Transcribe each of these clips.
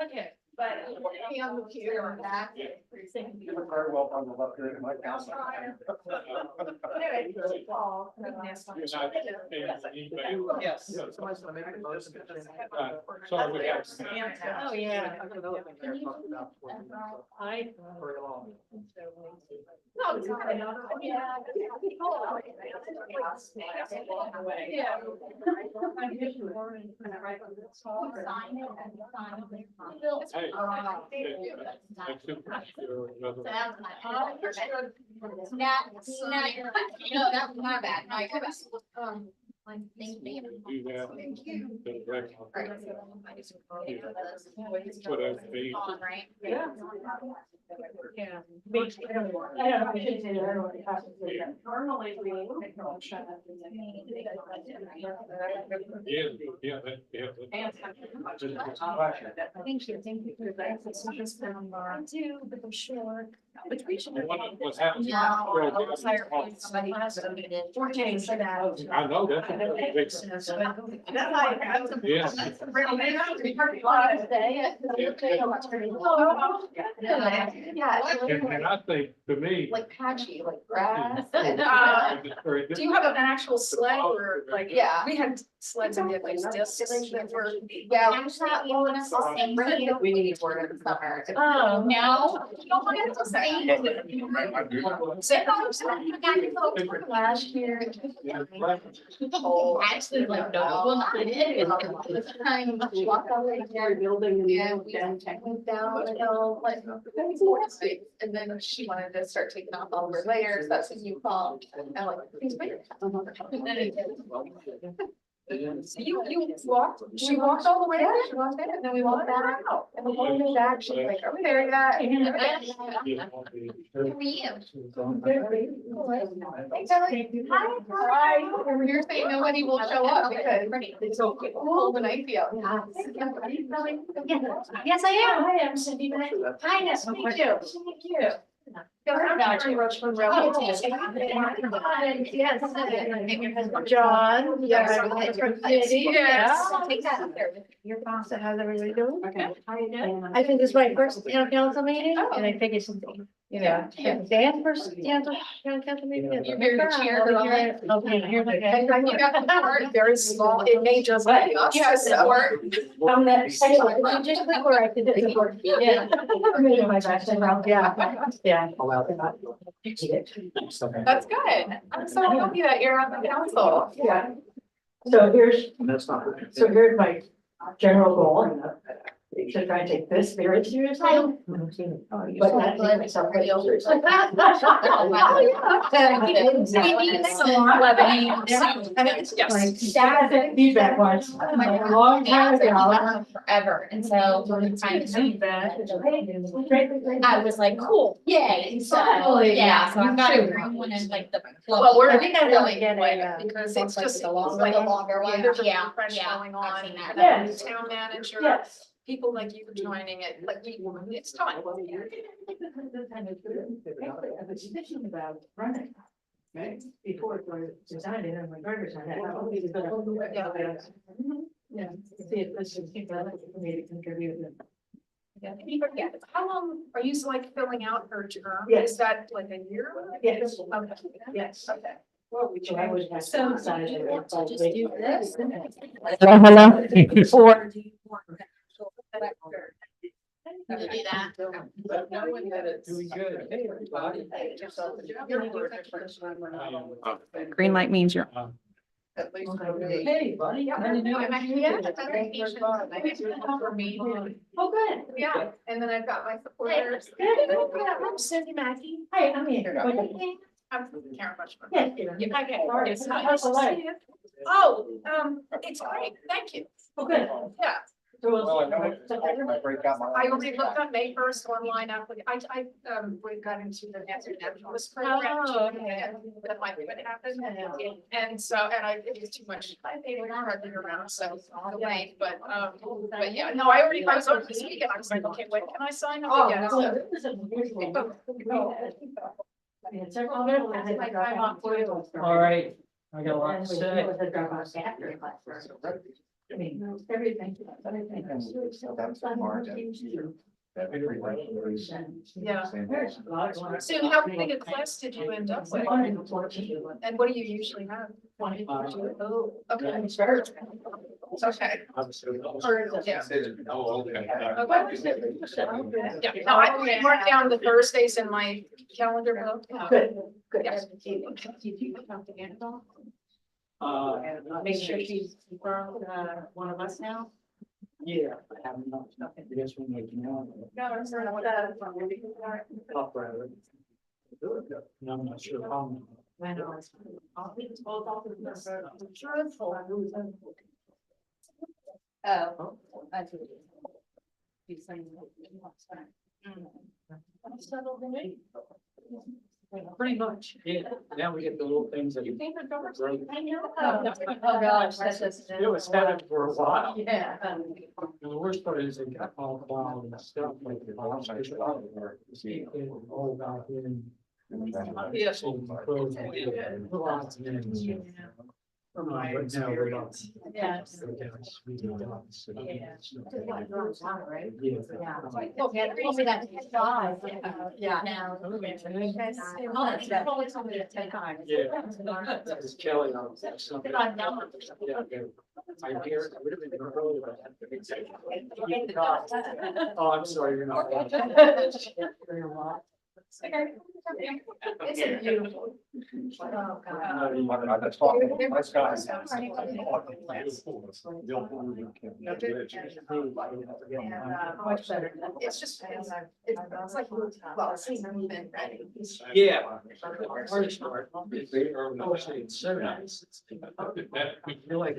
Okay, but he on the computer on that. Very well on the left here in my house. Yes. Oh, yeah. I. No, it's not. Yeah. No, that was my bad. No, you're best. Thank you. Right? Yeah. Yeah. Normally we. Thank you for that. I do, but I'm sure. Which we should. What's happening? No. 4 days for that. I know that. Yeah. And I think to me. Like patchy, like grass. Do you have an actual sled or like? Yeah. We had sleds and we had like discs that were. Yeah, we just not willing us to sing. We need to work in the summer. Oh, No, you don't want it to say. Last year. Actually, like, no, well, not it. This time, we walked all the way there. Building. Yeah, we went down the hill, like, and then she wanted to start taking off all of her layers, that's when you called. I'm like, please wait. And then it did. You walked, she walked all the way there, she walked there, and then we walked back out. And we walked back, she's like, are we there yet? Who are you? Hi. You're saying nobody will show up because it's so cold and icy out. Yes, I am. Hi, I'm Cindy. Hi, nice to meet you. Thank you. Rushland Road. Yes. John. Yes. Yes. Take that up there. Your boss, how's everybody doing? Okay. How you doing? I think this is my first town council meeting, Oh. and I think it's, Dan's first town council meeting. You're very cheered. Okay, here's my. And you got the part very small, it may just. Yes, I'm that. Just before I did it. Yeah. Yeah. That's good. I'm so happy that you're on the council. Yeah. So here's my general goal. To try and take this very seriously. But not take somebody else's. That feedback was a long time ago. Forever, and so one time I was like, cool, yay, so, yeah, so I've got a green one and like the. Well, I think I'm really getting because it's just the long, like like a longer one, There's a yeah, refresh yeah, going I've on, seen that. and Yes. the town manager, Yes. people like you joining it, like it's time. I was thinking about running. Right, before it was designed and my driver's on that. Yeah, see if this is for me to contribute. Yeah, how long are you like filling out her term? Yes. Is that like a year? Yes. Okay. Yes. Okay. So I was. So, just do this. Hello. Or. You do that. Doing good. Hey, everybody. Green light means you're. Hey, buddy. I'm actually at the vacation. I get to come for me. Oh, good. Yeah, and then I've got my supporters. I'm Cindy Mackey. Hi, I'm here. I'm Karen Bushman. Yes. Okay. Sorry. It's How's the life? Oh, it's great. Thank you. Oh, good. Yeah. Well, I know I break out my. I already looked on May 1st online application. We got into the Answer Naturalist program. Oh, okay. That might be what happened. And so, it was too much. They were not running around, so delayed, but yeah, no, I was on this weekend. I was like, okay, when can I sign up again? So- All right, I got a lot to say. I mean, everything. That's smart. Yeah. There's a lot going on. So how big a class did you end up with? And what do you usually have? Oh, okay. It's very. Okay. Or, yeah. Oh, okay. Yeah, no, I marked down the Thursdays in my calendar book. Good, good. Yes. Make sure she's confirmed, one of us now. Yeah. I have enough. Yes, we need to know. No, I'm not sure how. I know. Oh, I see. He's saying. Pretty much. Yeah, now we get the little things that. You think the government's? Oh, gosh, that's just. It was headed for a while. Yeah. And the worst part is they got all cloud and stuff like. All about him. Yes. But now we're not. Yeah. Yeah. Now. Yeah. It's Kelly on something. Yeah, I hear, it would have been earlier. Oh, I'm sorry, you're not. It's a beautiful. Oh, God. I just talked to my guys. Much better. It's just, it's like, well, it's even ready. Yeah. First part. I wish they'd so nice. We feel like.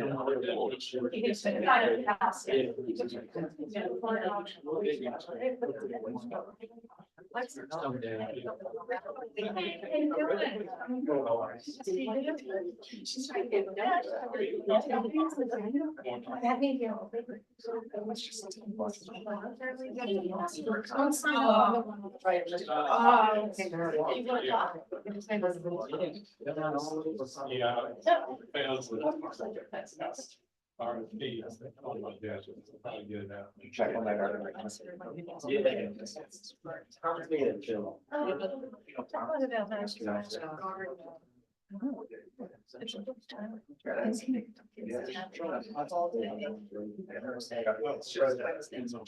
Someday. She's trying to get RFP. Oh my gosh, it's probably good now. Check on that.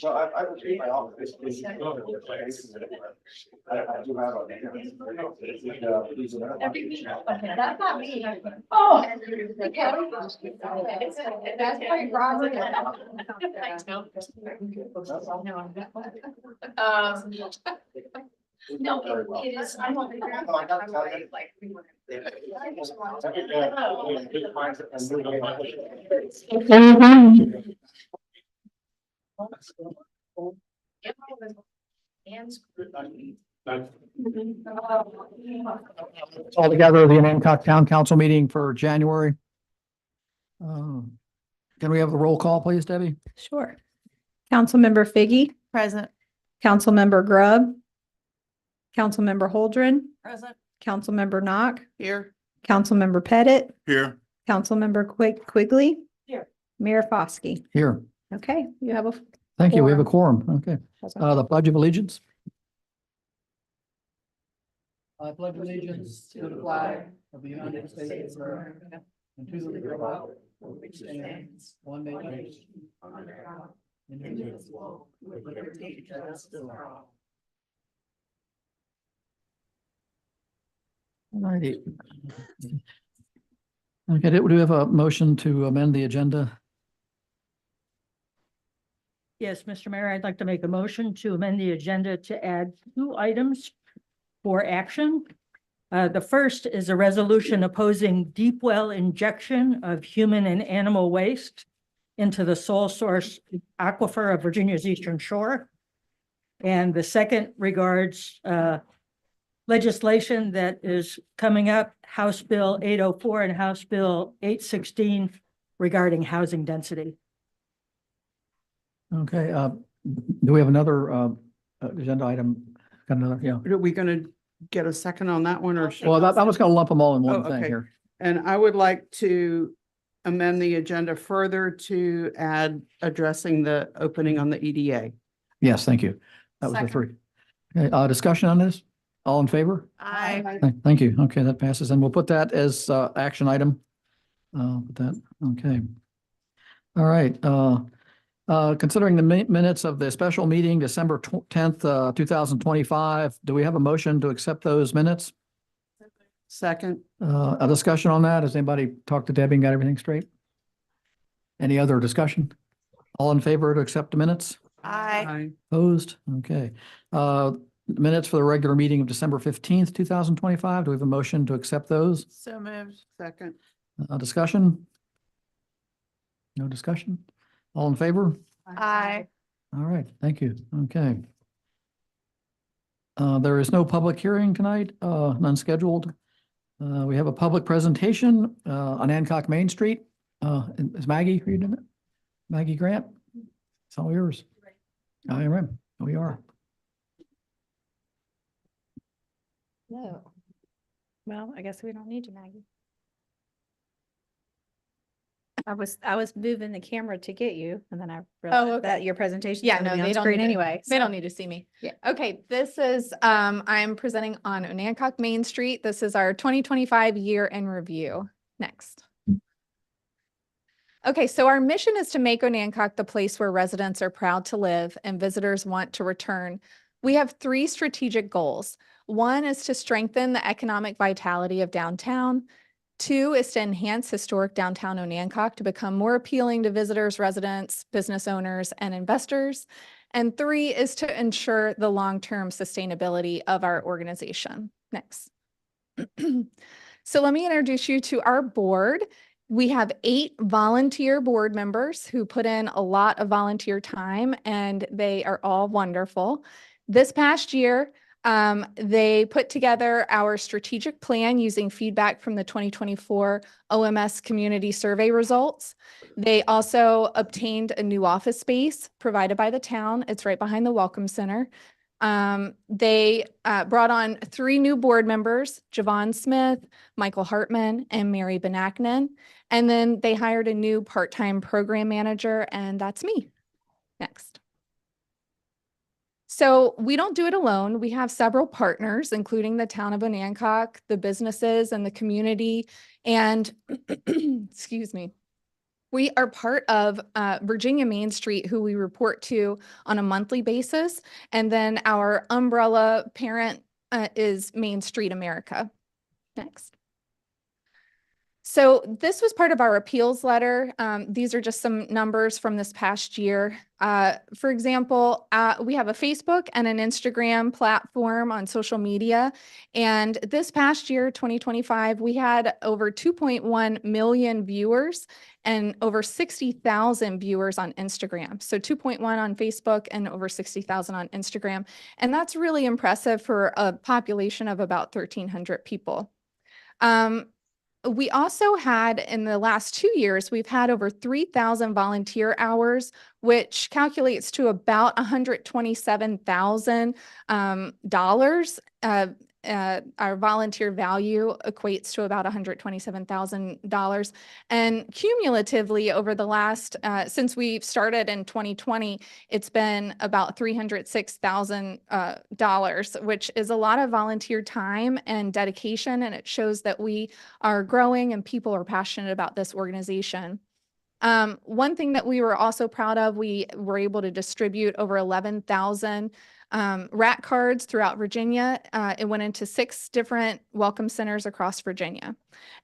Well, I will keep my office. I do have a. That's not me. Oh. That's my Robert. No, it is, I want to. Like. All together, the Hancock Town Council meeting for January. Can we have the roll call, please, Debbie? Sure. Councilmember Figgy, Present. Councilmember Grubb, Councilmember Holdren, Present. Councilmember Knock, Here. Councilmember Pettit, Here. Councilmember Quigley. Here. Mayor Foskey. Here. Okay, you have a. Thank you. We have a quorum. Okay. The Pledge of Allegiance. I pledge allegiance to the flag of the United States of America and to the republic which stands one nation under God, indivisible, with liberty and justice for all. Alrighty. Okay, do we have a motion to amend the agenda? Yes, Mr. Mayor, I'd like to make a motion to amend the agenda to add 2 items for action. The first is a resolution opposing deep well injection of human and animal waste into the sole source aquifer of Virginia's Eastern Shore. And the second regards legislation that is coming up, House Bill 804 and House Bill 816 regarding housing density. Okay, do we have another agenda item? Got another, yeah. Are we gonna get a second on that one or? Well, I was gonna lump them all in one Oh, thing okay. here. And I would like to amend the agenda further to add addressing the opening on the EDA. Yes, thank you. That was the three. Okay, discussion on this? All in favor? Aye. Thank you. Okay, that passes. And we'll put that as action item. Put that, okay. All right, considering the minutes of the special meeting, December 10th, 2025, do we have a motion to accept those minutes? Second. A discussion on that? Has anybody talked to Debbie and got everything straight? Any other discussion? All in favor to accept the minutes? Aye. Opposed? Okay. Minutes for the regular meeting of December 15th, 2025. Do we have a motion to accept those? So moved. Second. Discussion? No discussion? All in favor? Aye. All right, thank you. Okay. There is no public hearing tonight, none scheduled. We have a public presentation on Hancock Main Street. Is Maggie reading it? Maggie Grant? It's all yours. I am. We are. No. Well, I guess we don't need you, Maggie. I was moving the camera to get you, and then I realized okay. that your presentation. Yeah, no, they don't screen need anyway. They don't need to see me. Yeah. Okay, this is, I'm presenting on Onancock Main Street. This is our 2025 year in review. Next. Okay, so our mission is to make Onancock the place where residents are proud to live and visitors want to return. We have 3 strategic goals. 1 is to strengthen the economic vitality of downtown. 2 is to enhance historic downtown Onancock to become more appealing to visitors, residents, business owners, and investors. And 3 is to ensure the long-term sustainability of our organization. Next. So let me introduce you to our board. We have 8 volunteer board members who put in a lot of volunteer time, and they are all wonderful. This past year, they put together our strategic plan using feedback from the 2024 OMS community survey results. They also obtained a new office space provided by the town. It's right behind the Welcome Center. They brought on 3 new board members, Javon Smith, Michael Hartman, and Mary Benaknan. And then they hired a new part-time program manager, and that's me. Next. So we don't do it alone. We have several partners, including the town of Onancock, the businesses and the community, and excuse me. We are part of Virginia Main Street, who we report to on a monthly basis. And then our umbrella parent is Main Street America. Next. So this was part of our appeals letter. These are just some numbers from this past year. For example, we have a Facebook and an Instagram platform on social media. And this past year, 2025, we had over 2.1 million viewers and over 60,000 viewers on Instagram. So 2.1 on Facebook and over 60,000 on Instagram. And that's really impressive for a population of about 1,300 people. We also had, in the last 2 years, we've had over 3,000 volunteer hours, which calculates to about $127,000. Our volunteer value equates to about $127,000. And cumulatively over the last, since we started in 2020, it's been about $306,000, which is a lot of volunteer time and dedication. And it shows that we are growing and people are passionate about this organization. One thing that we were also proud of, we were able to distribute over 11,000 rat cards throughout Virginia. It went into 6 different welcome centers across Virginia.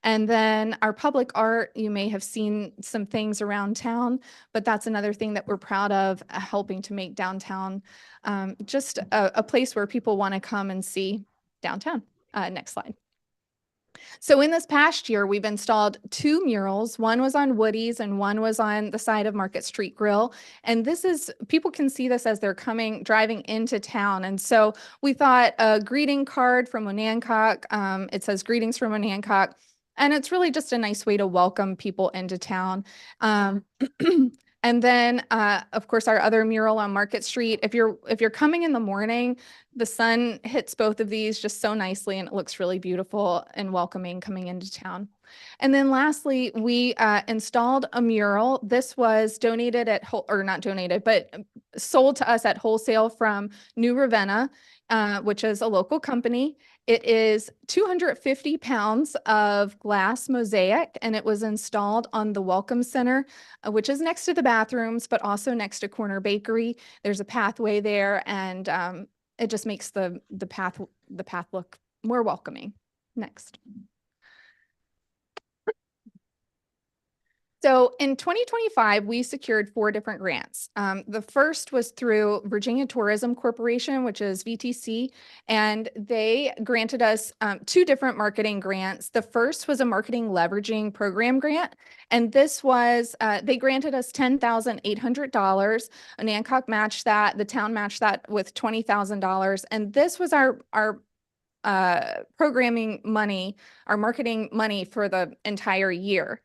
And then our public art, you may have seen some things around town, but that's another thing that we're proud of, helping to make downtown just a place where people want to come and see downtown. Next slide. So in this past year, we've installed 2 murals. One was on Woody's and one was on the side of Market Street Grill. And this is, people can see this as they're driving into town. And so we thought a greeting card from Onancock, it says greetings from Onancock. And it's really just a nice way to welcome people into town. And then, of course, our other mural on Market Street. If you're coming in the morning, the sun hits both of these just so nicely, and it looks really beautiful and welcoming coming into town. And then lastly, we installed a mural. This was donated at or not donated, but sold to us at wholesale from New Ravenna, which is a local company. It is 250 pounds of glass mosaic, and it was installed on the Welcome Center, which is next to the bathrooms, but also next to Corner Bakery. There's a pathway there, and it just makes the path look more welcoming. Next. So in 2025, we secured 4 different grants. The first was through Virginia Tourism Corporation, which is VTC, and they granted us 2 different marketing grants. The first was a marketing leveraging program grant, and this was, they granted us $10,800. Onancock matched that, the town matched that with $20,000, and this was our programming money, our marketing money for the entire year.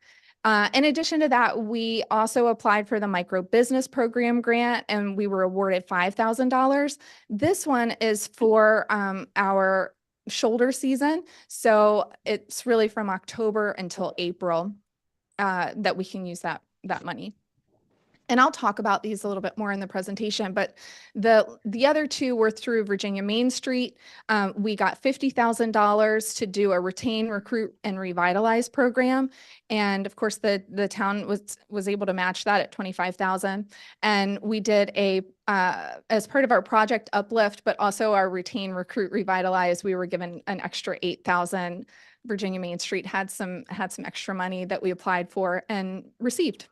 In addition to that, we also applied for the micro business program grant, and we were awarded $5,000. This one is for our shoulder season. So it's really from October until April that we can use that money. And I'll talk about these a little bit more in the presentation, but the other 2 were through Virginia Main Street. We got $50,000 to do a retain, recruit, and revitalize program. And of course, the town was able to match that at $25,000. And we did as part of our project uplift, but also our retain, recruit, revitalize, we were given an extra $8,000. Virginia Main Street had some extra money that we applied for and received.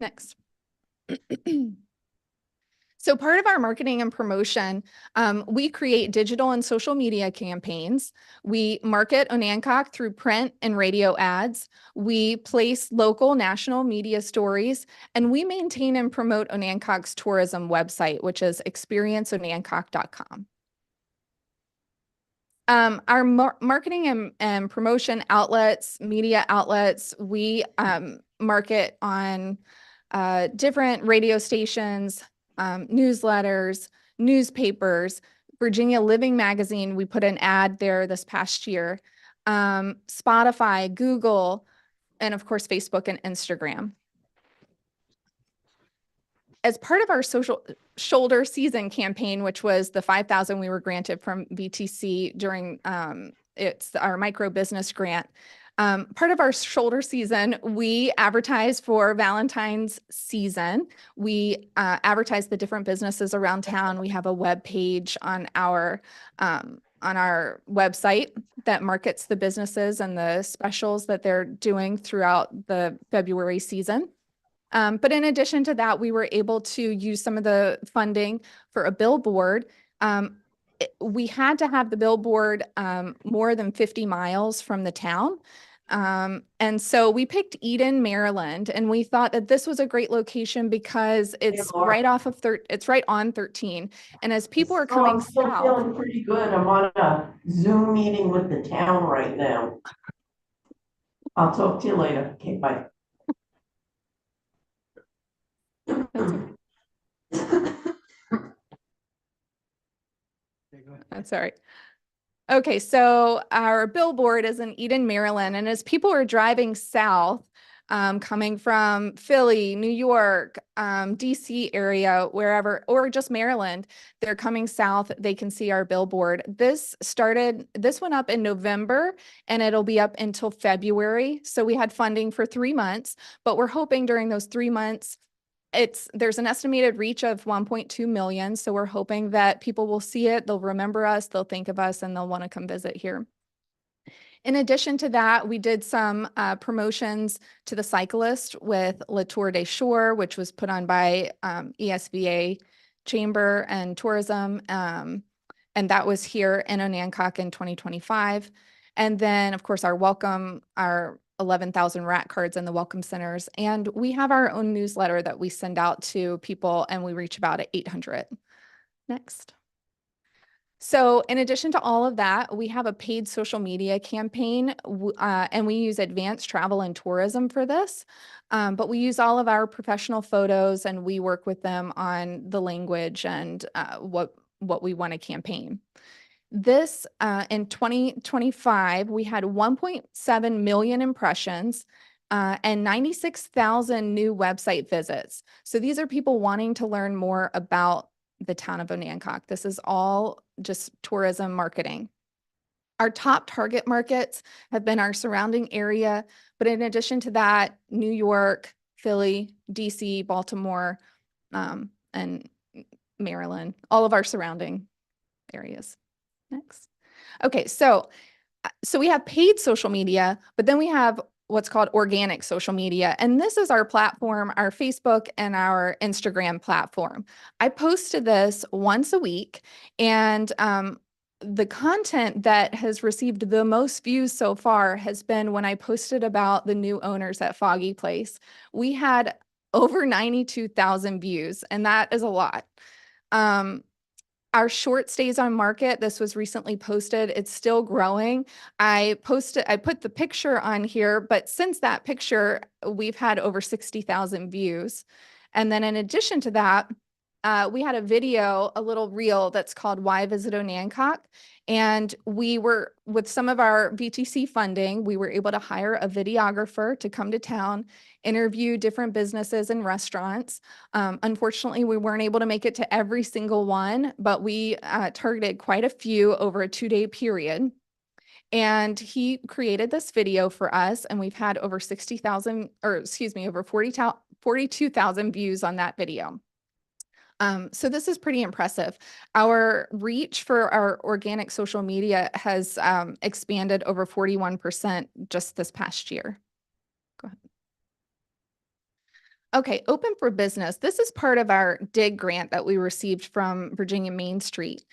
Next. So part of our marketing and promotion, we create digital and social media campaigns. We market Onancock through print and radio ads. We place local national media stories, and we maintain and promote Onancock's tourism website, which is experienceonancock.com. Our marketing and promotion outlets, media outlets, we market on different radio stations, newsletters, newspapers, Virginia Living Magazine. We put an ad there this past year, Spotify, Google, and of course, Facebook and Instagram. As part of our social shoulder season campaign, which was the $5,000 we were granted from VTC during it's our micro business grant, part of our shoulder season, we advertise for Valentine's season. We advertise the different businesses around town. We have a web page on our website that markets the businesses and the specials that they're doing throughout the February season. But in addition to that, we were able to use some of the funding for a billboard. We had to have the billboard more than 50 miles from the town. And so we picked Eden, Maryland, and we thought that this was a great location because it's right off of it's right on 13. And as people are coming I'm still south, feeling pretty good. I'm on a Zoom meeting with the town right now. I'll talk to you later. Okay, bye. that's all right. Okay, so our billboard is in Eden, Maryland, and as people are driving south, coming from Philly, New York, DC area, wherever, or just Maryland, they're coming south, they can see our billboard. This went up in November, and it'll be up until February. So we had funding for 3 months, but we're hoping during those 3 months, there's an estimated reach of 1.2 million. So we're hoping that people will see it, they'll remember us, they'll think of us, and they'll want to come visit here. In addition to that, we did some promotions to the cyclist with La Tour des Shore, which was put on by ESVA Chamber and Tourism. And that was here in Onancock in 2025. And then, of course, our 11,000 rat cards in the welcome centers. And we have our own newsletter that we send out to people, and we reach about at 800. Next. So in addition to all of that, we have a paid social media campaign, and we use Advanced Travel and Tourism for this. But we use all of our professional photos and we work with them on the language and what we want to campaign. This in 2025, we had 1.7 million impressions and 96,000 new website visits. So these are people wanting to learn more about the town of Onancock. This is all just tourism marketing. Our top target markets have been our surrounding area, but in addition to that, New York, Philly, DC, Baltimore, and Maryland, all of our surrounding areas. Next. Okay, so we have paid social media, but then we have what's called organic social media. And this is our platform, our Facebook and our Instagram platform. I posted this once a week, and the content that has received the most views so far has been when I posted about the new owners at Foggy Place. We had over 92,000 views, and that is a lot. Our short stays on market, this was recently posted. It's still growing. I put the picture on here, but since that picture, we've had over 60,000 views. And then in addition to that, we had a video, a little reel that's called Why Visit Onancock. And we were, with some of our VTC funding, we were able to hire a videographer to come to town, interview different businesses and restaurants. Unfortunately, we weren't able to make it to every single one, but we targeted quite a few over a 2-day period. And he created this video for us, and we've had over 60,000, or excuse me, over 42,000 views on that video. So this is pretty impressive. Our reach for our organic social media has expanded over 41% just this past year. Go ahead. Okay, Open for Business. This is part of our DIG grant that we received from Virginia Main Street.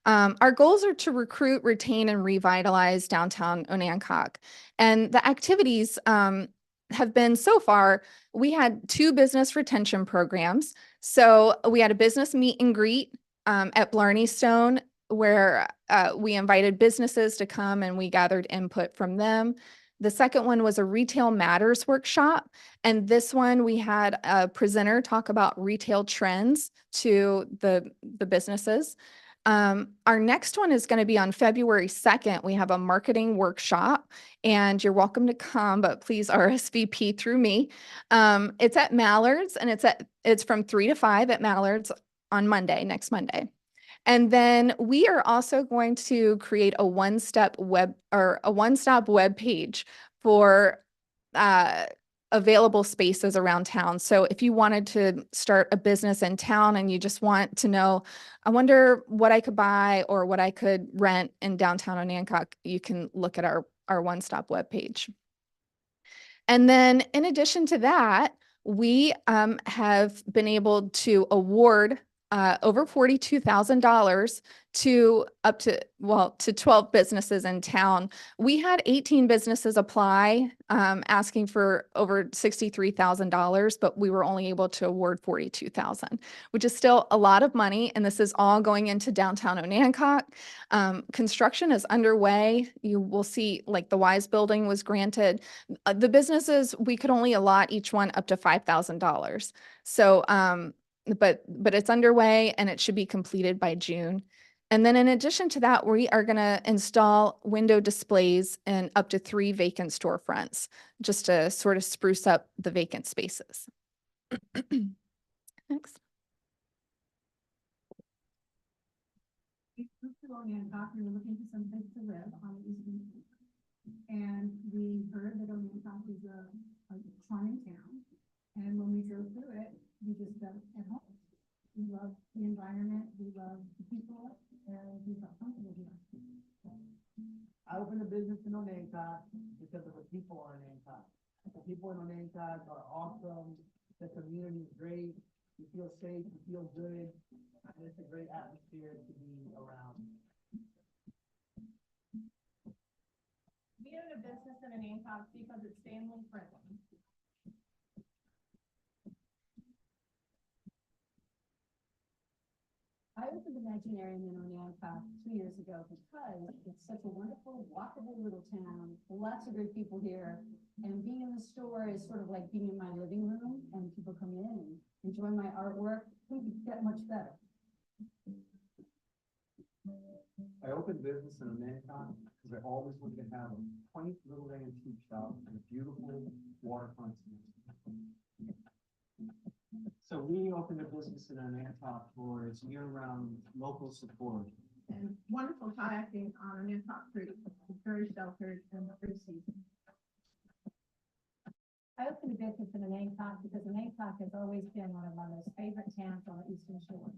Our goals are to recruit, retain, and revitalize downtown Onancock. And the activities have been so far, we had 2 business retention programs. So we had a business meet and greet at Blarney Stone, where we invited businesses to come and we gathered input from them. The second one was a Retail Matters workshop. And this one, we had a presenter talk about retail trends to the businesses. Our next one is going to be on February 2nd. We have a marketing workshop, and you're welcome to come, but please RSVP through me. It's at Mallard's, and it's from 3 to 5 at Mallard's on Monday, next Monday. And then we are also going to create a one-stop web page for available spaces around town. So if you wanted to start a business in town and you just want to know, I wonder what I could buy or what I could rent in downtown Onancock, you can look at our one-stop web page. And then in addition to that, we have been able to award over $42,000 to 12 businesses in town. We had 18 businesses apply, asking for over $63,000, but we were only able to award $42,000, which is still a lot of money. And this is all going into downtown Onancock. Construction is underway. You will see, like, the Wise building was granted. The businesses, we could only allot each one up to $5,000. So, but it's underway and it should be completed by June. And then in addition to that, we are going to install window displays in up to 3 vacant storefronts, just to sort of spruce up the vacant spaces. Next. We moved to Onancock, we were looking for some place to live on the East Main. And we heard that Onancock is a charming town. And when we drove through it, we just felt at home. We love the environment, we love the people, and we felt comfortable here. I opened a business in Onancock because of the people in Onancock. The people in Onancock are awesome. The community is great. You feel safe, you feel good. And it's a great atmosphere to be around. We own a business in Onancock because it's family friendly. I opened Imaginarium in Oneonta 2 years ago because it's such a wonderful, walkable little town, lots of great people here. And being in the store is sort of like being in my living room, and people come in and enjoy my artwork. Couldn't get much better. I opened business in Oneonta because I always wanted to have a quaint little antique shop and a beautiful waterfront. So we opened a business in Oneonta for its year-round local support. And wonderful kayaking on Oneonta Creek, very sheltered and very seasonal. I opened a business in Oneonta because Oneonta has always been one of my most favorite towns on the Eastern Shore.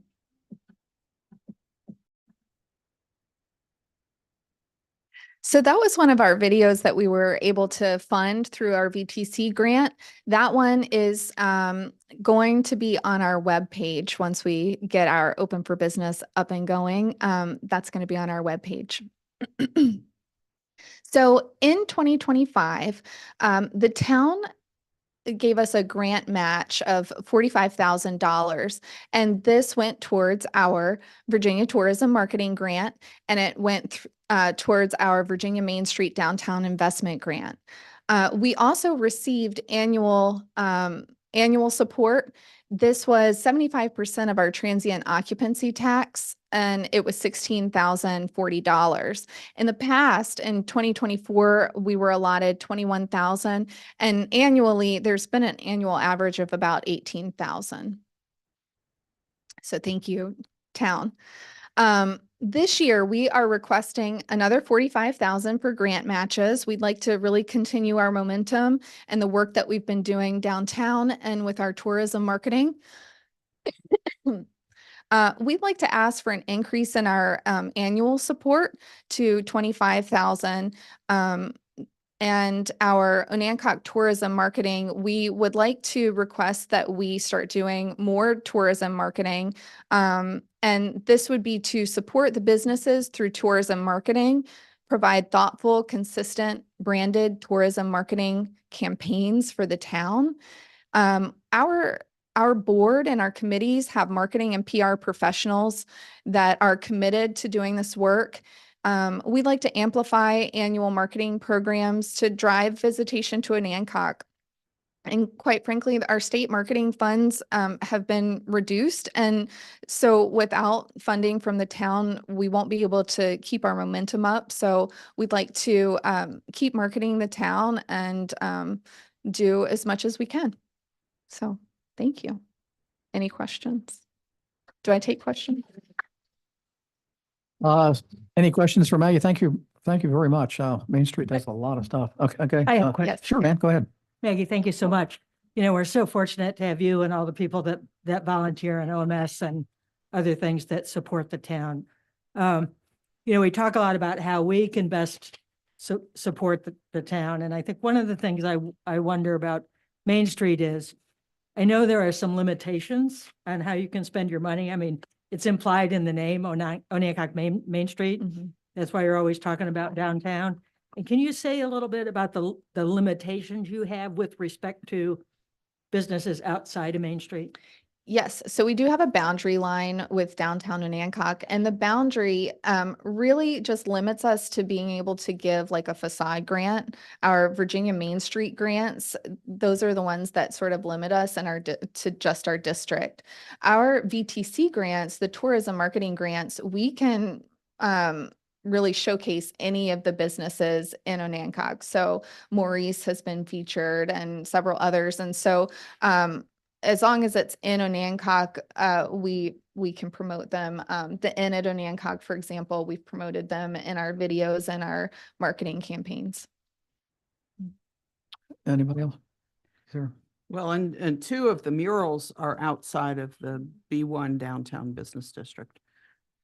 So that was one of our videos that we were able to fund through our VTC grant. That one is going to be on our webpage once we get our Open for Business up and going. That's going to be on our webpage. So in 2025, the town gave us a grant match of $45,000. And this went towards our Virginia Tourism Marketing Grant, and it went towards our Virginia Main Street Downtown Investment Grant. We also received annual support. This was 75% of our transient occupancy tax, and it was $16,040. In the past, in 2024, we were allotted $21,000, and annually, there's been an annual average of about $18,000. So thank you, town. This year, we are requesting another $45,000 for grant matches. We'd like to really continue our momentum and the work that we've been doing downtown and with our tourism marketing. We'd like to ask for an increase in our annual support to $25,000. And our Onancock Tourism Marketing, we would like to request that we start doing more tourism marketing. And this would be to support the businesses through tourism marketing, provide thoughtful, consistent, branded tourism marketing campaigns for the town. Our board and our committees have marketing and PR professionals that are committed to doing this work. We'd like to amplify annual marketing programs to drive visitation to Onancock. And quite frankly, our state marketing funds have been reduced. And so without funding from the town, we won't be able to keep our momentum up. So we'd like to keep marketing the town and do as much as we can. So thank you. Any questions? Do I take questions? Any questions for Maggie? Thank you. Thank you very much. Main Street does a lot of stuff. Okay. I have a question. Sure, man, go ahead. Maggie, thank you so much. You know, we're so fortunate to have you and all the people that volunteer in OMS and other things that support the town. You know, we talk a lot about how we can best support the town. And I think one of the things I wonder about Main Street is, I know there are some limitations on how you can spend your money. I mean, it's implied in the name, Onancock Main Street. Mm-hmm. That's why you're always talking about downtown. And can you say a little bit about the limitations you have with respect to businesses outside of Main Street? Yes, so we do have a boundary line with downtown Onancock, and the boundary really just limits us to being able to give like a facade grant. Our Virginia Main Street grants, those are the ones that sort of limit us and to just our district. Our VTC grants, the tourism marketing grants, we can really showcase any of the businesses in Onancock. So Maurice has been featured and several others. And so as long as it's in Onancock, we can promote them. The Inn at Onancock, for example, we've promoted them in our videos and our marketing campaigns. Anybody else? Sure. Well, and two of the murals are outside of the B1 Downtown Business District.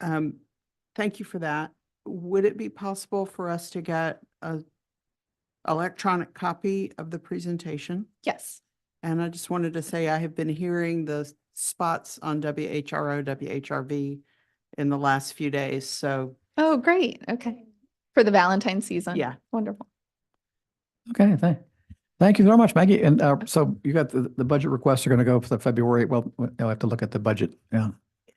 Thank you for that. Would it be possible for us to get an electronic copy of the presentation? Yes. And I just wanted to say I have been hearing the spots on WHRO, WHRV in the last few days. So. Oh, great. Okay. For the Valentine's season. Yeah. Wonderful. Okay, thank you very much, Maggie. And so you got the budget requests are going to go for the February. Well, I'll have to look at the budget. Yeah.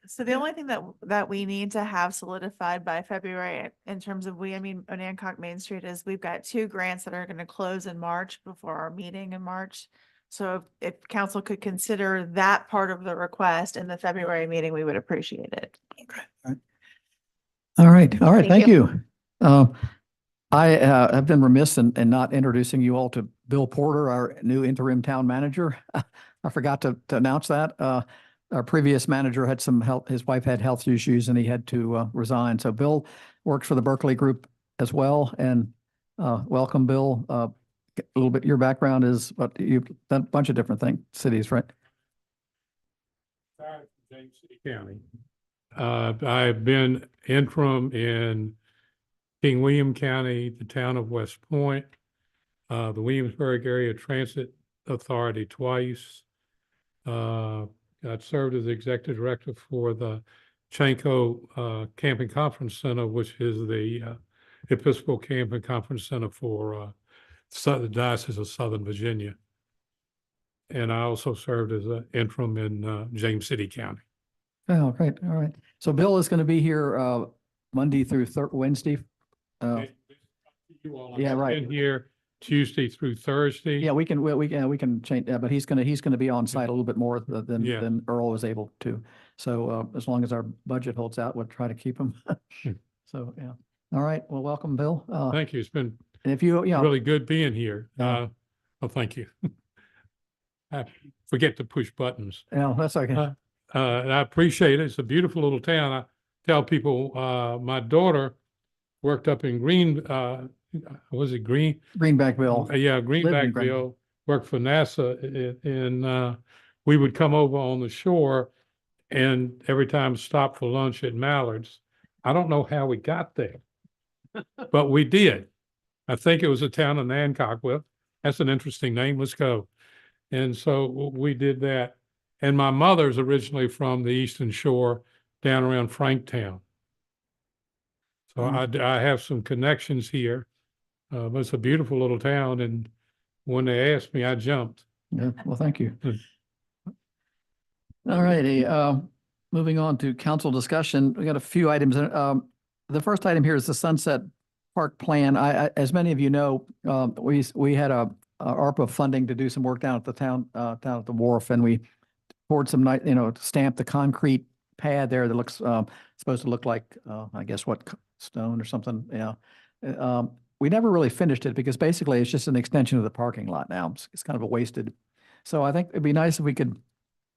So the only thing that we need to have solidified by February in terms of I mean, Onancock Main Street is we've got 2 grants that are going to close in March before our meeting in March. So if council could consider that part of the request in the February meeting, we would appreciate it. All right, Thank thank you. I have been remiss in not introducing you all to Bill Porter, our new interim town manager. I forgot to announce that. Our previous manager had some health, his wife had health issues and he had to resign. So Bill works for the Berkeley Group as well. And welcome, Bill. A little bit, your background is, but you've done a bunch of different cities, right? James City County. I've been interim in King William County, the town of West Point, the Williamsburg Area Transit Authority twice. I served as executive director for the Chanco Camping Conference Center, which is the Episcopal Camping Conference Center for the Diocese of Southern Virginia. And I also served as an interim in James City County. Oh, great. All right. So Bill is going to be here Monday through Wednesday. Yeah, right. Been here Tuesday through Thursday. Yeah, we can change, but he's gonna be on site a little bit more than Earl was able to. So as long as our budget holds out, we'll try to keep him. So, yeah. All right. Well, welcome, Bill. Thank you. It's been And if you really good being here. Yeah. Well, thank you. I forget to push buttons. Yeah, that's okay. And I appreciate it. It's a beautiful little town. I tell people, my daughter worked up in Greenbackville. Yeah, Greenbackville, worked for NASA and we would come over on the shore and every time stop for lunch at Mallard's. I don't know how we got there, but we did. I think it was a town of Nancock. Well, that's an interesting name. Let's go. And so we did that. And my mother's originally from the Eastern Shore down around Franktown. So I have some connections here. But it's a beautiful little town. And when they asked me, I jumped. Yeah, well, thank you. All righty. Moving on to council discussion. We got a few items. The first item here is the Sunset Park plan. As many of you know, we had a ARPA funding to do some work down at the down at the wharf, and we poured some stamped the concrete pad there that looks supposed to look like I guess stone or something. Yeah. We never really finished it because basically it's just an extension of the parking lot now. It's kind of a wasted. So I think it'd be nice if we could,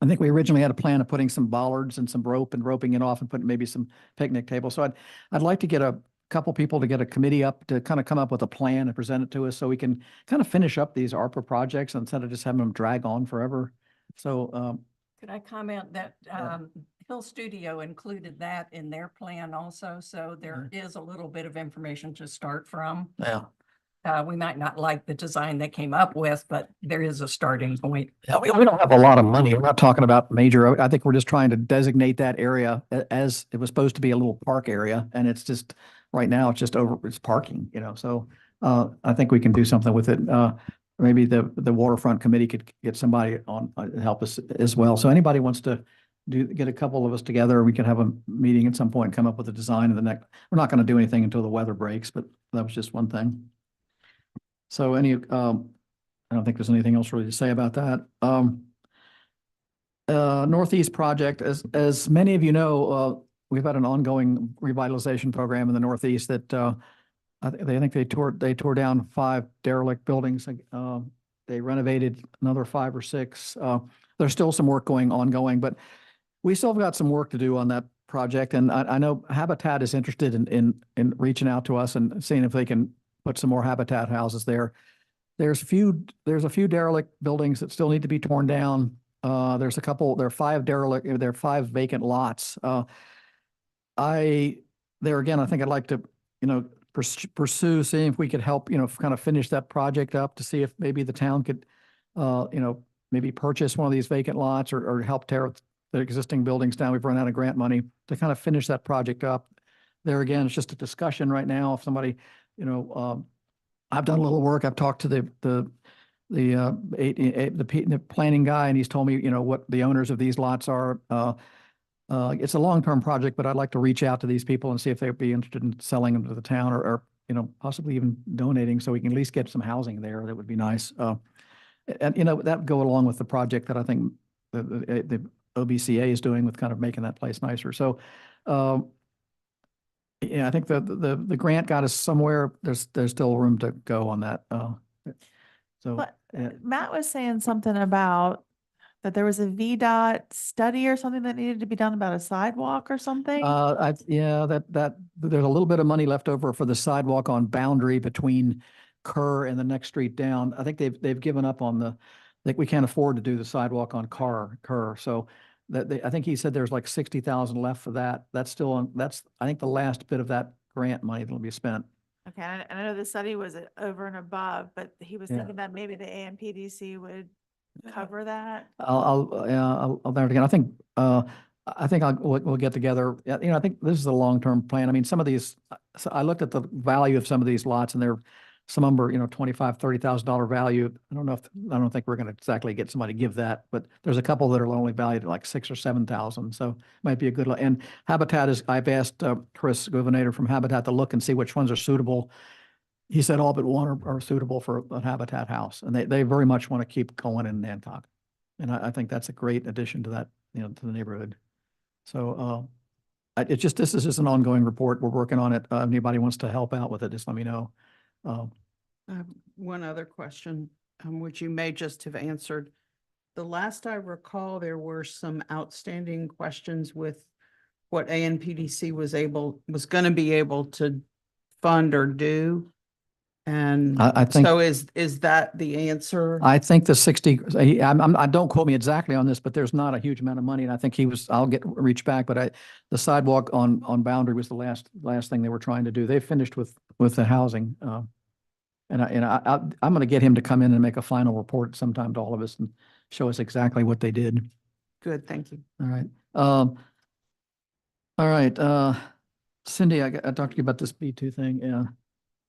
I think we originally had a plan of putting some bollards and some rope and roping it off and putting maybe some picnic tables. So I'd like to get a couple people to get a committee up to kind of come up with a plan and present it to us so we can kind of finish up these ARPA projects instead of just having them drag on forever. So could I comment that Hill Studio included that in their plan also, so there is a little bit of information to start from. yeah. We might not like the design they came up with, but there is a starting point. Yeah, we don't have a lot of money. We're not talking about major. I think we're just trying to designate that area as it was supposed to be a little park area. And it's just, right now, it's just it's parking, So I think we can do something with it. Maybe the waterfront committee could get somebody on to help us as well. So anybody wants to get a couple of us together, we could have a meeting at some point and come up with a design of the next. We're not going to do anything until the weather breaks, but that was just one thing. So I don't think there's anything else really to say about that. Northeast project, as many of you know, we've had an ongoing revitalization program in the Northeast that I think they tore down 5 derelict buildings. They renovated another 5 or 6. There's still some work ongoing, but we still have got some work to do on that project. And I know Habitat is interested in reaching out to us and seeing if they can put some more Habitat houses there. There's a few derelict buildings that still need to be torn down. There are 5 there are 5 vacant lots. There again, I think I'd like to, pursue seeing if we could help, kind of finish that project up to see if maybe the town could, maybe purchase one of these vacant lots or help tear the existing buildings down. We've run out of grant money to kind of finish that project up. There again, it's just a discussion right now. If somebody, I've done a little work. I've talked to the planning guy, and he's told me, what the owners of these lots are. It's a long-term project, but I'd like to reach out to these people and see if they'd be interested in selling them to the town or, you know, possibly even donating so we can at least get some housing there. That would be nice. And, you know, that would go along with the project that I think the OBCA is doing with kind of making that place nicer. So, yeah, I think the grant got us somewhere. There's still room to go on that. So, But yeah. Matt was saying something about that there was a VDOT study or something that needed to be done about a sidewalk or something. Yeah, that there's a little bit of money left over for the sidewalk on Boundary between Kerr and the next street down. I think they've given up on like we can't afford to do the sidewalk on Kerr. So I think he said there's like 60,000 left for that. That's still on, I think the last bit of that grant money that'll be spent. Okay, and I know the study was over and above, but he was Yeah. thinking that maybe the AMPDC would cover that. I'll never again. I think we'll get together. Yeah, you know, I think this is a long-term plan. I mean, some of these, so I looked at the value of some of these lots and some of them are, you know, $25,000, $30,000 value. I don't think we're going to exactly get somebody to give that, but there's a couple that are only valued at like 6,000 or 7,000. So it might be a good, and Habitat I've asked Chris Governator from Habitat to look and see which ones are suitable. He said all but one are suitable for a Habitat house, and they very much want to keep going in Nantucket. And I think that's a great addition to that, you know, to the neighborhood. So this is just an ongoing report. We're working on it. If anybody wants to help out with it, just let me know. I have one other question, which you may just have answered. The last I recall, there were some outstanding questions with what ANPDC was going to be able to fund or do. And I think. so is that the answer? I think the 60, I don't quote me exactly on this, but there's not a huge amount of money. And I think I'll reach back, but the sidewalk on Boundary was the last thing they were trying to do. They finished with the housing. And I'm going to get him to come in and make a final report sometime to all of us and show us exactly what they did. Good, thank you. All right. All right. Cindy, I talked to you about this B2 thing. Yeah.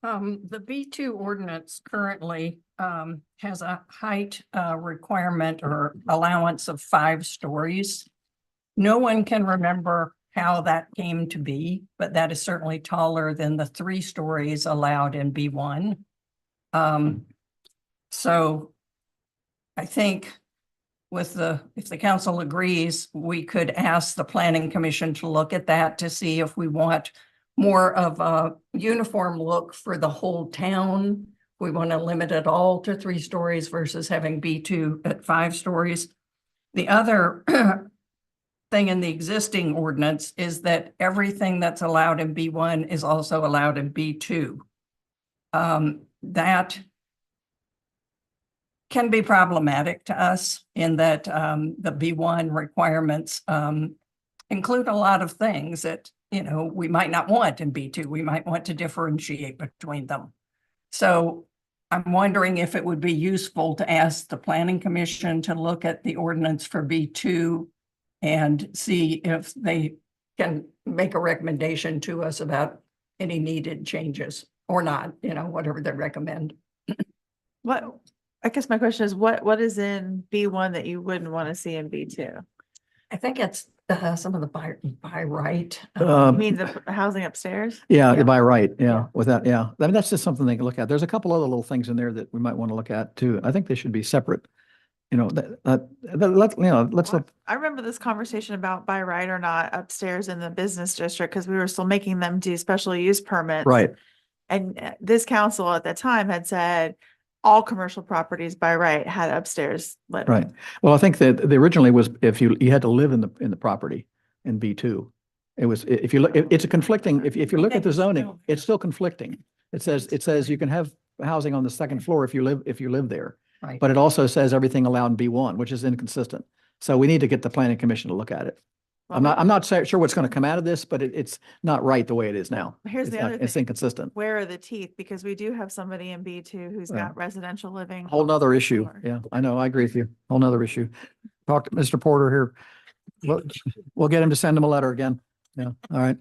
The B2 ordinance currently has a height requirement or allowance of 5 stories. No one can remember how that came to be, but that is certainly taller than the 3 stories allowed in B1. So I think if the council agrees, we could ask the planning commission to look at that to see if we want more of a uniform look for the whole town. We want to limit it all to 3 stories versus having B2 at 5 stories. The other thing in the existing ordinance is that everything that's allowed in B1 is also allowed in B2. That can be problematic to us in that the B1 requirements include a lot of things that, you know, we might not want in B2. We might want to differentiate between them. So I'm wondering if it would be useful to ask the planning commission to look at the ordinance for B2 and see if they can make a recommendation to us about any needed changes or not, you know, whatever they recommend. I guess my question is, what is in B1 that you wouldn't want to see in B2? I think it's some of the by right. You mean the housing upstairs? Yeah, by right. Yeah, with that. Yeah. I mean, that's just something they can look at. There's a couple other little things in there that we might want to look at too. I think they should be separate. You know, let's. I remember this conversation about by right or not upstairs in the business district because we were still making them do special use permits. Right. And this council at that time had said all commercial properties by right had upstairs lit. Right. Well, I think that the originally was if you had to live in the property in B2. It was, if you look, it's a conflicting, if you look at the zoning, it's still conflicting. It says you can have housing on the second floor if you live there. Right. But it also says everything allowed in B1, which is inconsistent. So we need to get the planning commission to look at it. I'm not sure what's going to come out of this, but it's not right the way it is now. Here's the other It's thing. inconsistent. Where are the teeth? Because we do have somebody in B2 who's Yeah. got residential living. Whole nother issue. floor. Yeah, I know. I agree with you. Whole nother issue. Talk to Mr. Porter here. We'll get him to send him a letter again. Yeah, all right.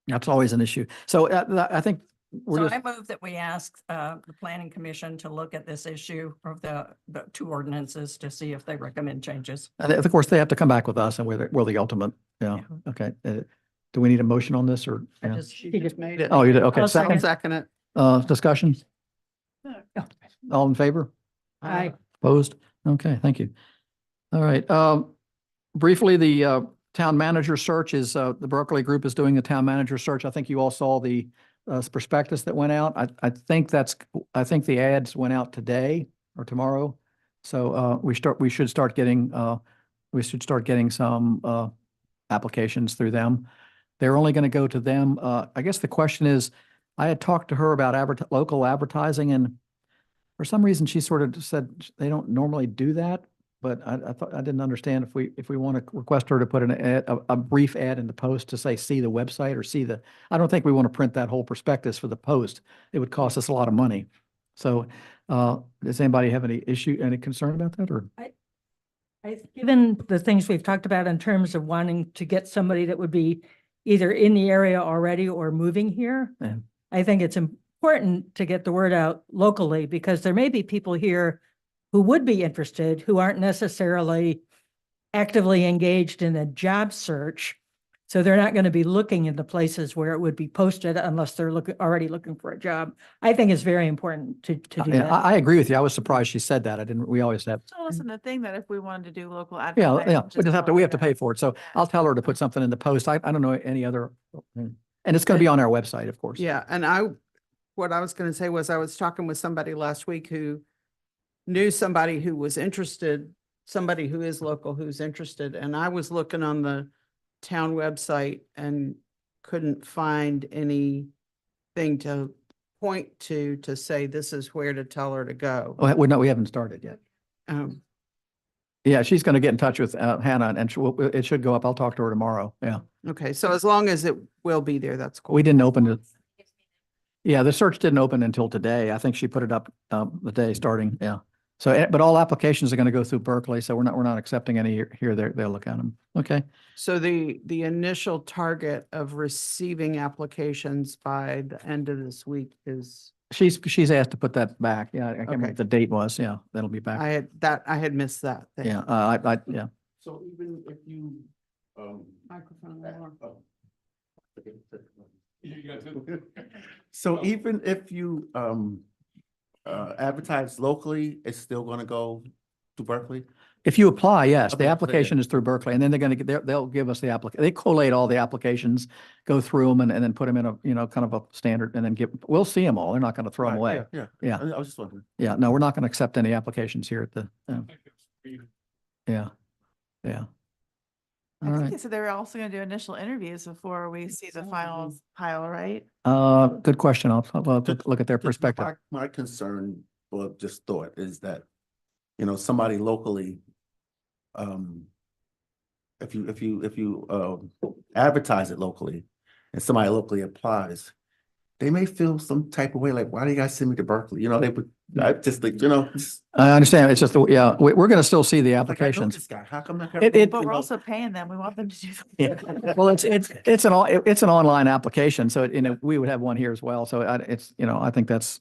That's always an issue. So I think So just, I move that we ask the planning commission to look at this issue of the two ordinances to see if they recommend changes. Of course, they have to come back with us and we're the ultimate, yeah, okay. Do we need a motion on this or? yeah? She just made it. Oh, you did, okay, I'll second, Second it. discussion? All in favor? Aye. Opposed? Okay, thank you. All right, briefly, the town manager search is, the Berkeley Group is doing the town manager search. I think you all saw the prospectus that went out. I think the ads went out today or tomorrow. So we should start getting some applications through them. They're only going to go to them. I guess the question is, I had talked to her about local advertising, and for some reason she sort of said they don't normally do that. But I thought, I didn't understand if we want to request her to put an ad, a brief ad in the Post to say, see the website or I don't think we want to print that whole prospectus for the Post. It would cost us a lot of money. So does anybody have any concern about that or? Given the things we've talked about in terms of wanting to get somebody that would be either in the area already or moving here, Yeah. I think it's important to get the word out locally because there may be people here who would be interested, who aren't necessarily actively engaged in a job search. So they're not going to be looking in the places where it would be posted unless they're already looking for a job. I think it's very important to do Yeah, that. I agree with you. I was surprised she said that. We always have. So listen, the thing that if we wanted to do local Yeah, advertising. yeah, we have to pay for it. So I'll tell her to put something in the Post. I don't know any other, and it's going to be on our website, of course. Yeah, and what I was going to say was I was talking with somebody last week who knew somebody who was interested, somebody who is local who's interested, and I was looking on the town website and couldn't find anything to point to say this is where to tell her to go. Oh, we haven't started yet. Yeah, she's going to get in touch with Hannah and it should go up. I'll talk to her tomorrow. Yeah. Okay, so as long as it will be there, that's cool. We didn't open it. Yeah, the search didn't open until today. I think she put it up the day starting. Yeah. So, but all applications are going to go through Berkeley. So we're not accepting any here. They'll look at them. Okay. So the initial target of receiving applications by the end of this week is, She's asked to put that back. Yeah, I can't remember Okay. what the date was. Yeah, that'll be back. I had missed that. Thank Yeah, you. yeah. So even if you, Microphone more. so even if you, advertise locally, it's still gonna go to Berkeley? If you apply, yes, the Okay, application is through Berkeley, and then they'll give us the they collate all the applications, go through them and then put them in a, kind of a standard and then we'll see them all. They're not going to throw them away. Yeah, Yeah. I was just wondering. Yeah, no, we're not going to accept any applications here at the, yeah. Yeah. I All think right. they said they were also going to do initial interviews before we see the final pile, right? Good question. I'll look at their Just perspective. My concern, or just thought, is that, somebody locally, if you advertise it locally and somebody locally applies, they may feel some type of way, like, why do you guys send me to Berkeley? They would, I just think, I understand. It's just, yeah, we're going to still see the like, I know applications. this guy, how come not? But we're also paying them. We want them to do. Yeah, well, it's an online application, so, we would have one here as well. So I think that's,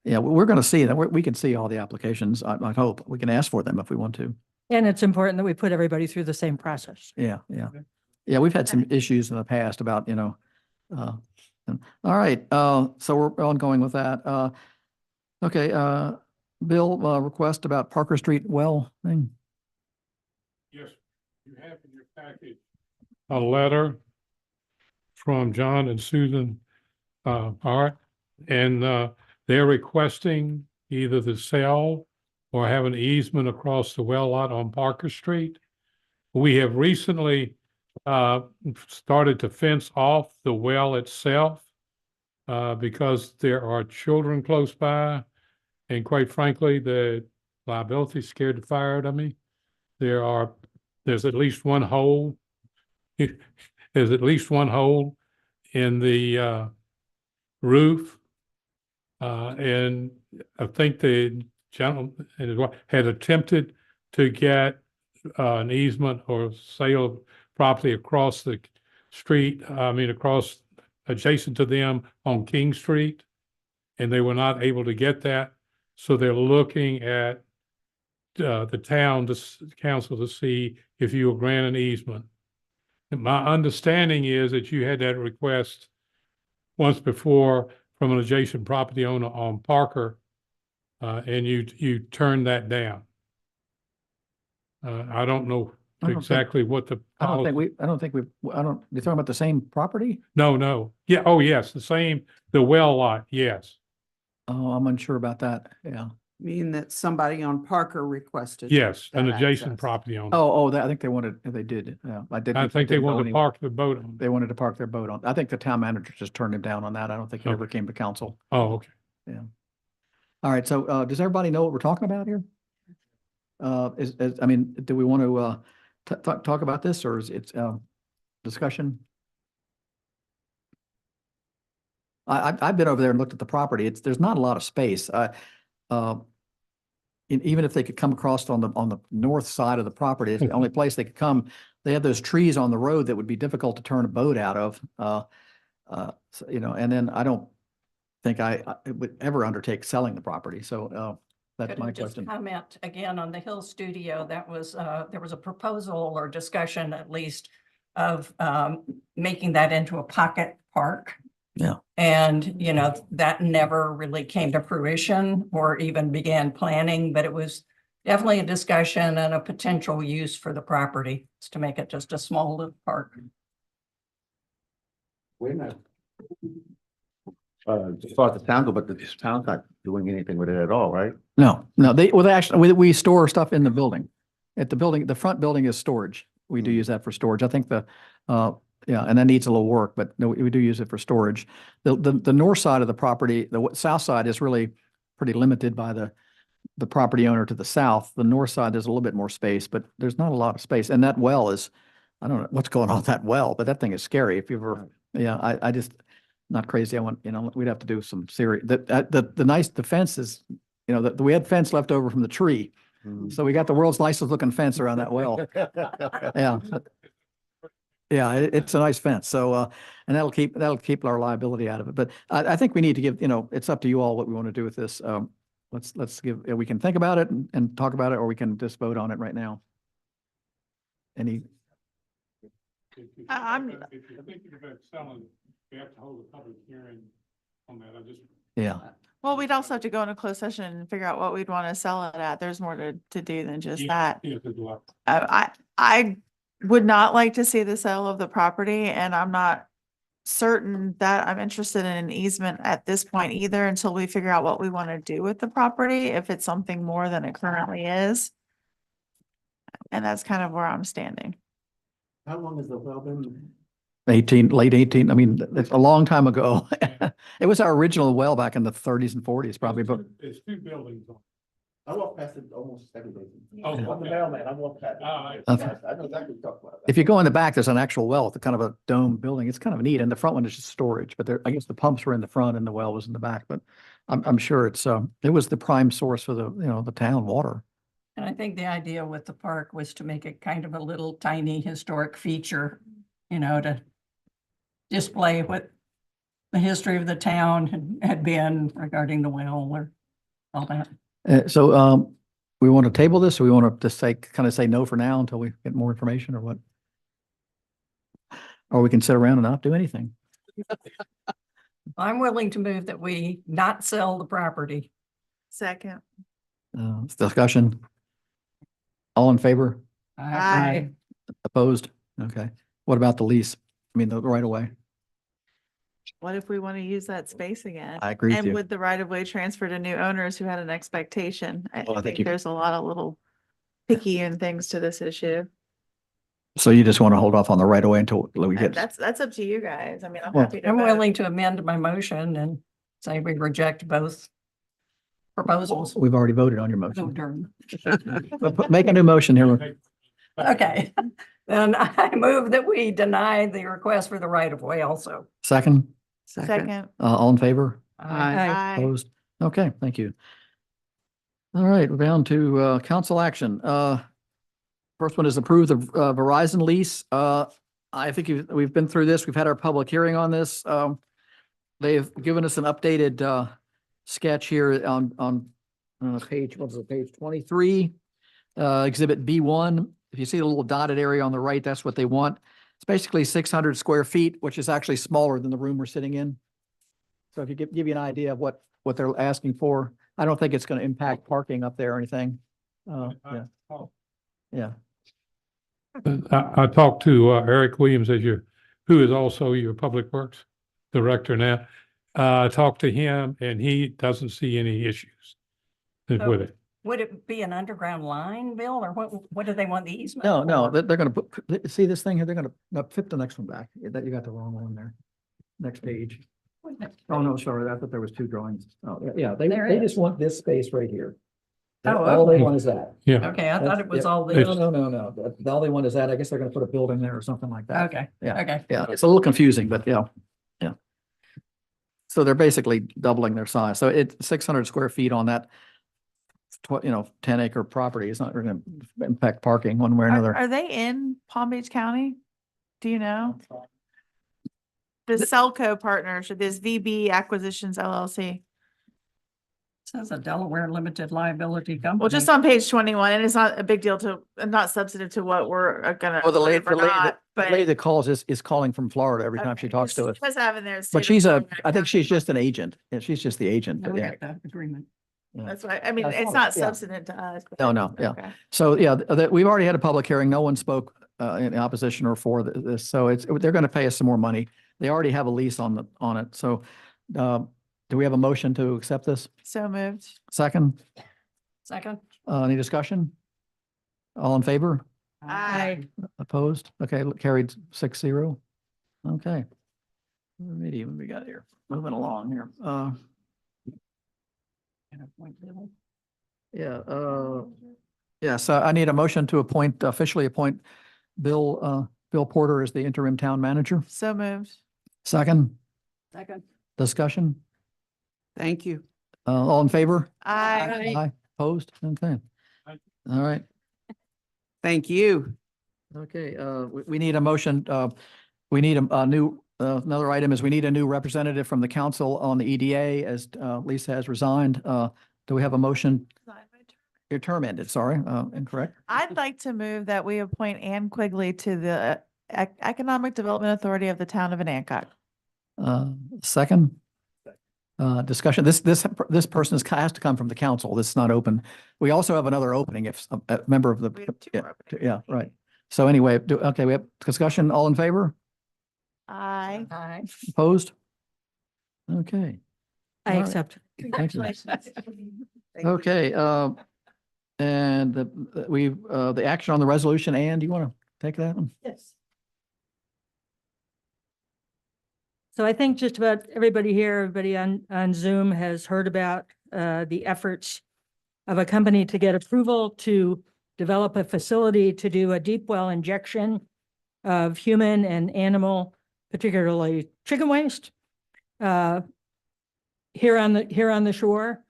yeah, we're going to see that. We can see all the applications. I hope we can ask for them if we want to. And it's important that we put everybody through the same process. Yeah, yeah. Yeah, we've had some issues in the past about, all right, so we're ongoing with that. Okay, Bill, request about Parker Street well thing. Yes, you have in your package a letter from John and Susan Hart, and they're requesting either the sale or have an easement across the well lot on Parker Street. We have recently started to fence off the well itself because there are children close by, and quite frankly, the liability scared the fire out of me. There's at least one hole. There's at least one hole in the roof. And I think the gentleman and his wife had attempted to get an easement or sale of property across the street, across adjacent to them on King Street, and they were not able to get that. So they're looking at the town council to see if you will grant an easement. And my understanding is that you had that request once before from an adjacent property owner on Parker, and you turned that down. I don't know I don't think- exactly what the. I don't think policy- you're talking about the same property? No. Yeah, oh, yes, the well lot, yes. Oh, I'm unsure about that. Yeah. Mean that somebody on Parker requested. Yes, an that adjacent access. property owner. I think they did. Yeah, I think they didn't go wanted to anywhere. park the boat on. They wanted to park their boat on. I think the town manager just turned him down on that. I don't think he ever came to council. Oh, okay. All right, so does everybody know what we're talking about here? I mean, do we want to talk about this, or is it discussion? I've been over there and looked at the property. There's not a lot of space. Even if they could come across on the north side of the property, it's the only place they could come. They have those trees on the road that would be difficult to turn a boat out of. So, and then I don't think I would ever undertake selling the property. So that's Could my I just question. comment again on the Hill Studio? That was, there was a proposal or discussion at least of making that into a pocket park. Yeah. And, that never really came to fruition or even began planning, but it was definitely a discussion and a potential use for the property is to make it just a small little park. Wait a minute. As far as the town go, but the town's not doing anything with it at all, right? No, they actually, we store stuff in the building. At the building, the front building is storage. We do use that for storage. I think and that needs a little work, but no, we do use it for storage. The north side of the property, the south side is really pretty limited by the property owner to the south. The north side, there's a little bit more space, but there's not a lot of space. And that well is, I don't know what's going on with that well, but that thing is scary. If you ever, I just, not crazy. I want, we'd have to do some serious, the fence is, we had fence left over from the tree. So we got the world's nicest looking fence around that well. Yeah. Yeah, it's a nice fence. So, and that'll keep our liability out of it. But I think we need to give, it's up to you all what we want to do with this. Let's we can think about it and talk about it, or we can just vote on it right now. Any? I think about selling, we have to hold a public hearing on that. Yeah. Well, we'd also have to go into closed session and figure out what we'd want to sell it at. There's more to do than just that. I would not like to see the sale of the property, and I'm not certain that I'm interested in an easement at this point either until we figure out what we want to do with the property, if it's something more than it currently is. And that's kind of where I'm standing. How long has the well been? Late 18. I mean, it's a long time ago. It was our original well back in the 30s and 40s, probably, but There's two buildings on. I walk past it almost every day. Oh, I'm the okay. mailman. I walk past it. I I know exactly what you're talking about. if you go in the back, there's an actual well with kind of a dome building. It's kind of neat. And the front one is just storage, but I guess the pumps were in the front and the well was in the back, but I'm sure it was the prime source for the town water. And I think the idea with the park was to make it kind of a little tiny historic feature, to display what the history of the town had been regarding the well or all that. So we want to table this, or we want to just kind of say no for now until we get more information, or what? Or we can sit around and not do anything. I'm willing to move that we not sell the property. Second. Discussion. All in favor? Aye. Opposed? Okay. What about the lease? I mean, the right of way. What if we want to use that space again? I agree with And you. would the right of way transfer to new owners who had an expectation? I Well, I think think you- there's a lot of little picky and things to this issue. So you just want to hold off on the right of way until we get, That's up to you guys. I mean, I'm Well, happy to I'm vote. willing to amend my motion and say we reject both proposals. we've already voted on your Oh, motion. darn. But make a new motion here. Okay, then I move that we deny the request for the right of way also. Second, Second. all in favor? Aye. Opposed? Okay, thank you. All right, we're down to council action. First one is approve the Verizon lease. I think we've been through this. We've had our public hearing on this. They've given us an updated sketch here on page, what's it, page 23, exhibit B1. If you see the little dotted area on the right, that's what they want. It's basically 600 square feet, which is actually smaller than the room we're sitting in. So if you give you an idea of what they're asking for, I don't think it's going to impact parking up there or anything. Yeah. Yeah. I talked to Eric Williams who is also your Public Works Director now. I talked to him and he doesn't see any issues with it. Would it be an underground line, Bill, or what do they want the easement? No, for? they're going to see this thing here. They're going to flip the next one back. That you got the wrong one there. Next page. Oh, no, sorry. I thought there was two drawings. Oh, yeah. They just want this space right here. Oh, All they okay. want is that. Yeah. Okay, I thought it was Yeah. all No, this. no. All they want is that. I guess they're going to put a building there or something like that. Okay, Yeah. okay. Yeah, it's a little confusing, but yeah. So they're basically doubling their size. So it's 600 square feet on that, 10-acre property. It's not going to impact parking one way or another. Are they in Palm Beach County? Do you know? The Selco partnership, this VB Acquisitions LLC. Says a Delaware limited liability company. Well, just on page 21, and it's not a big deal not substantive to what we're gonna. Well, the lady, approve or not, the but- lady that calls is calling from Florida every time she Okay, talks to us. She does have in there. But state of she's Florida I think she's County. just an agent. Yeah, she's just the agent. No, but we yeah. got the agreement. That's why, I mean, That's it's fine, not yeah. substantive to us. but- No, yeah. Okay. So, yeah, we've already had a public hearing. No one spoke in opposition or for this. So they're going to pay us some more money. They already have a lease on it. So do we have a motion to accept this? So moved. Second, Second. any discussion? All in favor? Aye. Opposed? Okay, carried 6-0. Okay. Alrighty, what we got here? Moving along here. Yeah, so I need a motion to officially appoint Bill Porter as the interim town manager. So moved. Second, Second. discussion? Thank you. All in favor? Aye. Aye. Opposed? Okay. All right. Thank you. Okay, we need a motion, we need a new, another item is we need a new representative from the council on the EDA as Lisa has resigned. Do we have a motion? Your term ended, sorry, incorrect. I'd like to move that we appoint Ann Quigley to the Economic Development Authority of the Town of Anacog. Second? Discussion, this person has to come from the council. This is not open. We also have another opening if a member of the. We have two Yeah, more openings. yeah, right. So anyway, okay, we have discussion, all in favor? Aye. Aye. Opposed? Okay, I All right. accept. thank you. Okay, and the action on the resolution, Ann, do you want to take that one? Yes. So I think just about everybody here, everybody on Zoom has heard about the efforts of a company to get approval to develop a facility to do a deep well injection of human and animal, particularly chicken waste, here on the shore.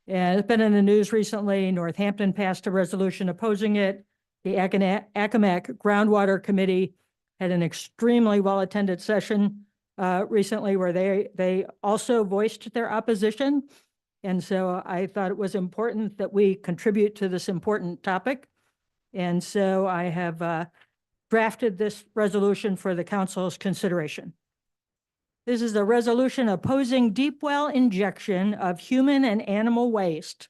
And it's been in the news recently. Northampton passed a resolution opposing it. The Accomack Groundwater Committee had an extremely well-attended session recently where they also voiced their opposition. And so I thought it was important that we contribute to this important topic. And so I have drafted this resolution for the council's consideration. This is a resolution opposing deep well injection of human and animal waste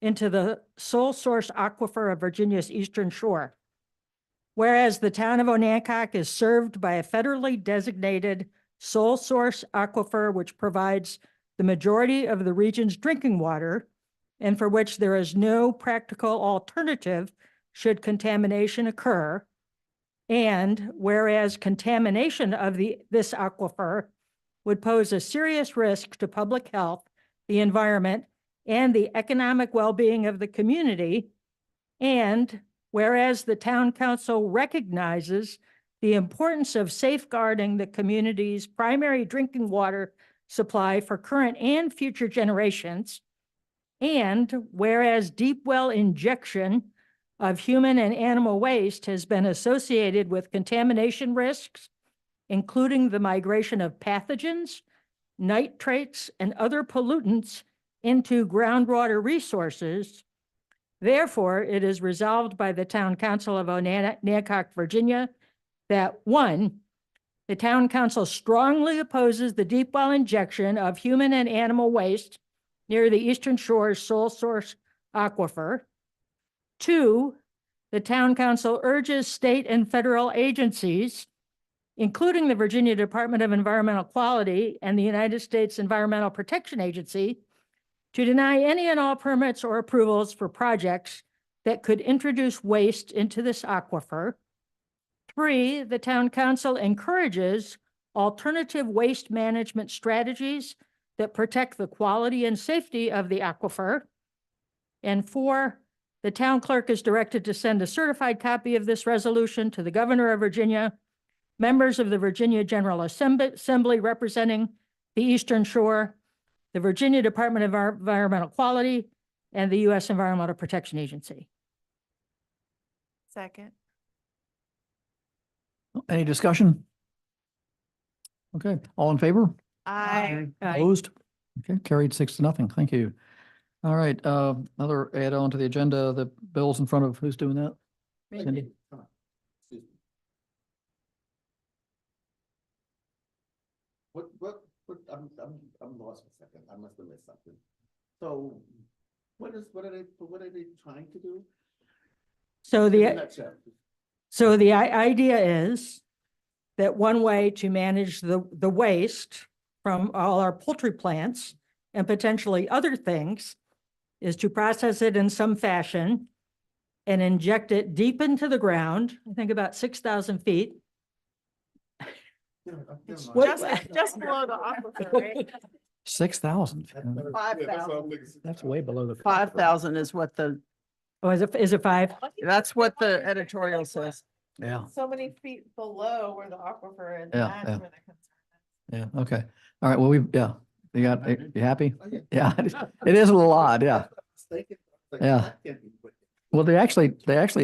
into the sole source aquifer of Virginia's eastern shore. Whereas the town of Onancock is served by a federally designated sole source aquifer, which provides the majority of the region's drinking water, and for which there is no practical alternative should contamination occur. And whereas contamination of this aquifer would pose a serious risk to public health, the environment, and the economic well-being of the community. And whereas the town council recognizes the importance of safeguarding the community's primary drinking water supply for current and future generations. And whereas deep well injection of human and animal waste has been associated with contamination risks, including the migration of pathogens, nitrates, and other pollutants into groundwater resources. Therefore, it is resolved by the Town Council of Onancock, Virginia, that 1, the Town Council strongly opposes the deep well injection of human and animal waste near the Eastern Shore's sole source aquifer. 2, the Town Council urges state and federal agencies, including the Virginia Department of Environmental Quality and the United States Environmental Protection Agency, to deny any and all permits or approvals for projects that could introduce waste into this aquifer. 3, the Town Council encourages alternative waste management strategies that protect the quality and safety of the aquifer. And 4, the town clerk is directed to send a certified copy of this resolution to the Governor of Virginia, members of the Virginia General Assembly representing the Eastern Shore, the Virginia Department of Environmental Quality, and the U.S. Environmental Protection Agency. Second. Any discussion? Okay, all in favor? Aye. Opposed? Okay, carried 6-0. Thank you. All right, another add-on to the agenda, the bills in front of, who's doing that? Cindy? What, I'm lost for a second. I must have missed something. So what are they trying to do? So In a the, nutshell. so the idea is that one way to manage the waste from all our poultry plants and potentially other things is to process it in some fashion and inject it deep into the ground, I think about 6,000 feet. Just below the aquifer, right? 6,000. 5,000. That's way below the. 5,000 is what the, Oh, is it 5? that's what the editorial says. Yeah, So many feet below where the aquifer is. Yeah, That's yeah. where the concern is. yeah, okay. All right, well, you got, you happy? Yeah, it is a lot, yeah. Yeah. Well, they actually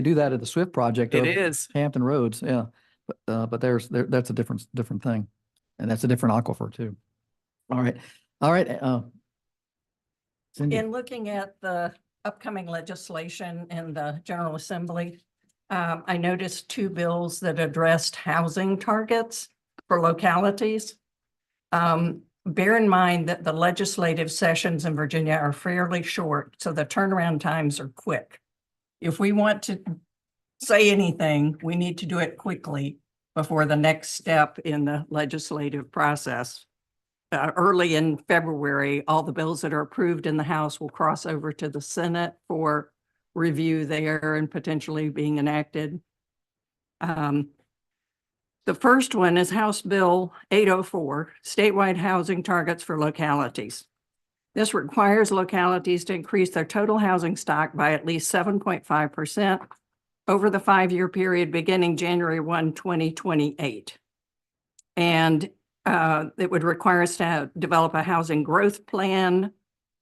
do that at the Swift project. It of is. Hampton Roads, yeah. But that's a different thing. And that's a different aquifer too. All right, Cindy. In looking at the upcoming legislation in the General Assembly, I noticed 2 bills that addressed housing targets for localities. Bear in mind that the legislative sessions in Virginia are fairly short, so the turnaround times are quick. If we want to say anything, we need to do it quickly before the next step in the legislative process. Early in February, all the bills that are approved in the House will cross over to the Senate for review there and potentially being enacted. The first one is House Bill 804, statewide housing targets for localities. This requires localities to increase their total housing stock by at least 7.5% over the 5-year period beginning January 1, 2028. And it would require us to develop a housing growth plan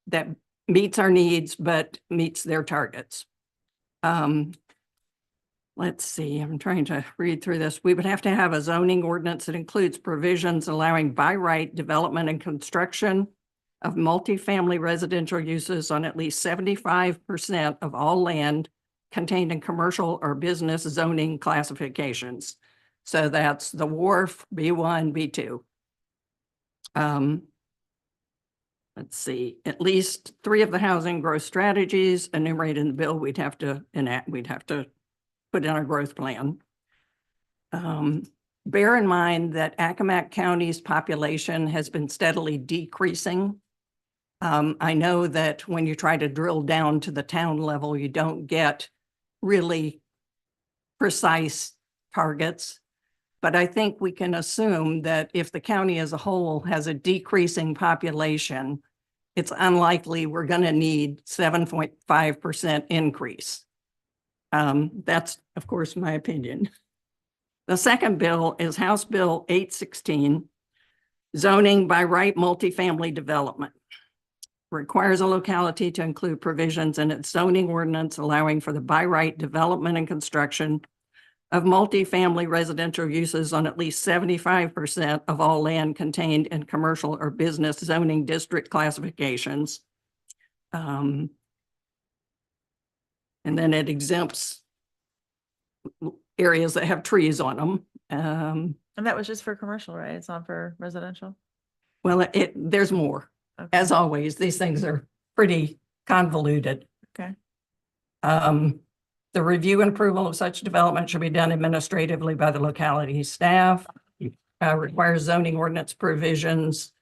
that meets our needs, but meets their targets. Let's see, I'm trying to read through this. We would have to have a zoning ordinance that includes provisions allowing by right development and construction of multifamily residential uses on at least 75% of all land contained in commercial or business zoning classifications. So that's the wharf, B1, B2. Let's see, at least 3 of the housing growth strategies enumerated in the bill we'd have to enact, we'd have to put in our growth plan. Bear in mind that Accomack County's population has been steadily decreasing. I know that when you try to drill down to the town level, you don't get really precise targets. But I think we can assume that if the county as a whole has a decreasing population, it's unlikely we're going to need 7.5% increase. That's, of course, my opinion. The second bill is House Bill 816, zoning by right multifamily development. requires a locality to include provisions in its zoning ordinance allowing for the by right development and construction of multifamily residential uses on at least 75% of all land contained in commercial or business zoning district classifications. And then it exempts areas that have trees on them. And that was just for commercial, right? It's not for residential? Well, there's more. As always, these things are pretty convoluted. Okay. The review and approval of such development should be done administratively by the locality staff. Requires zoning ordinance provisions.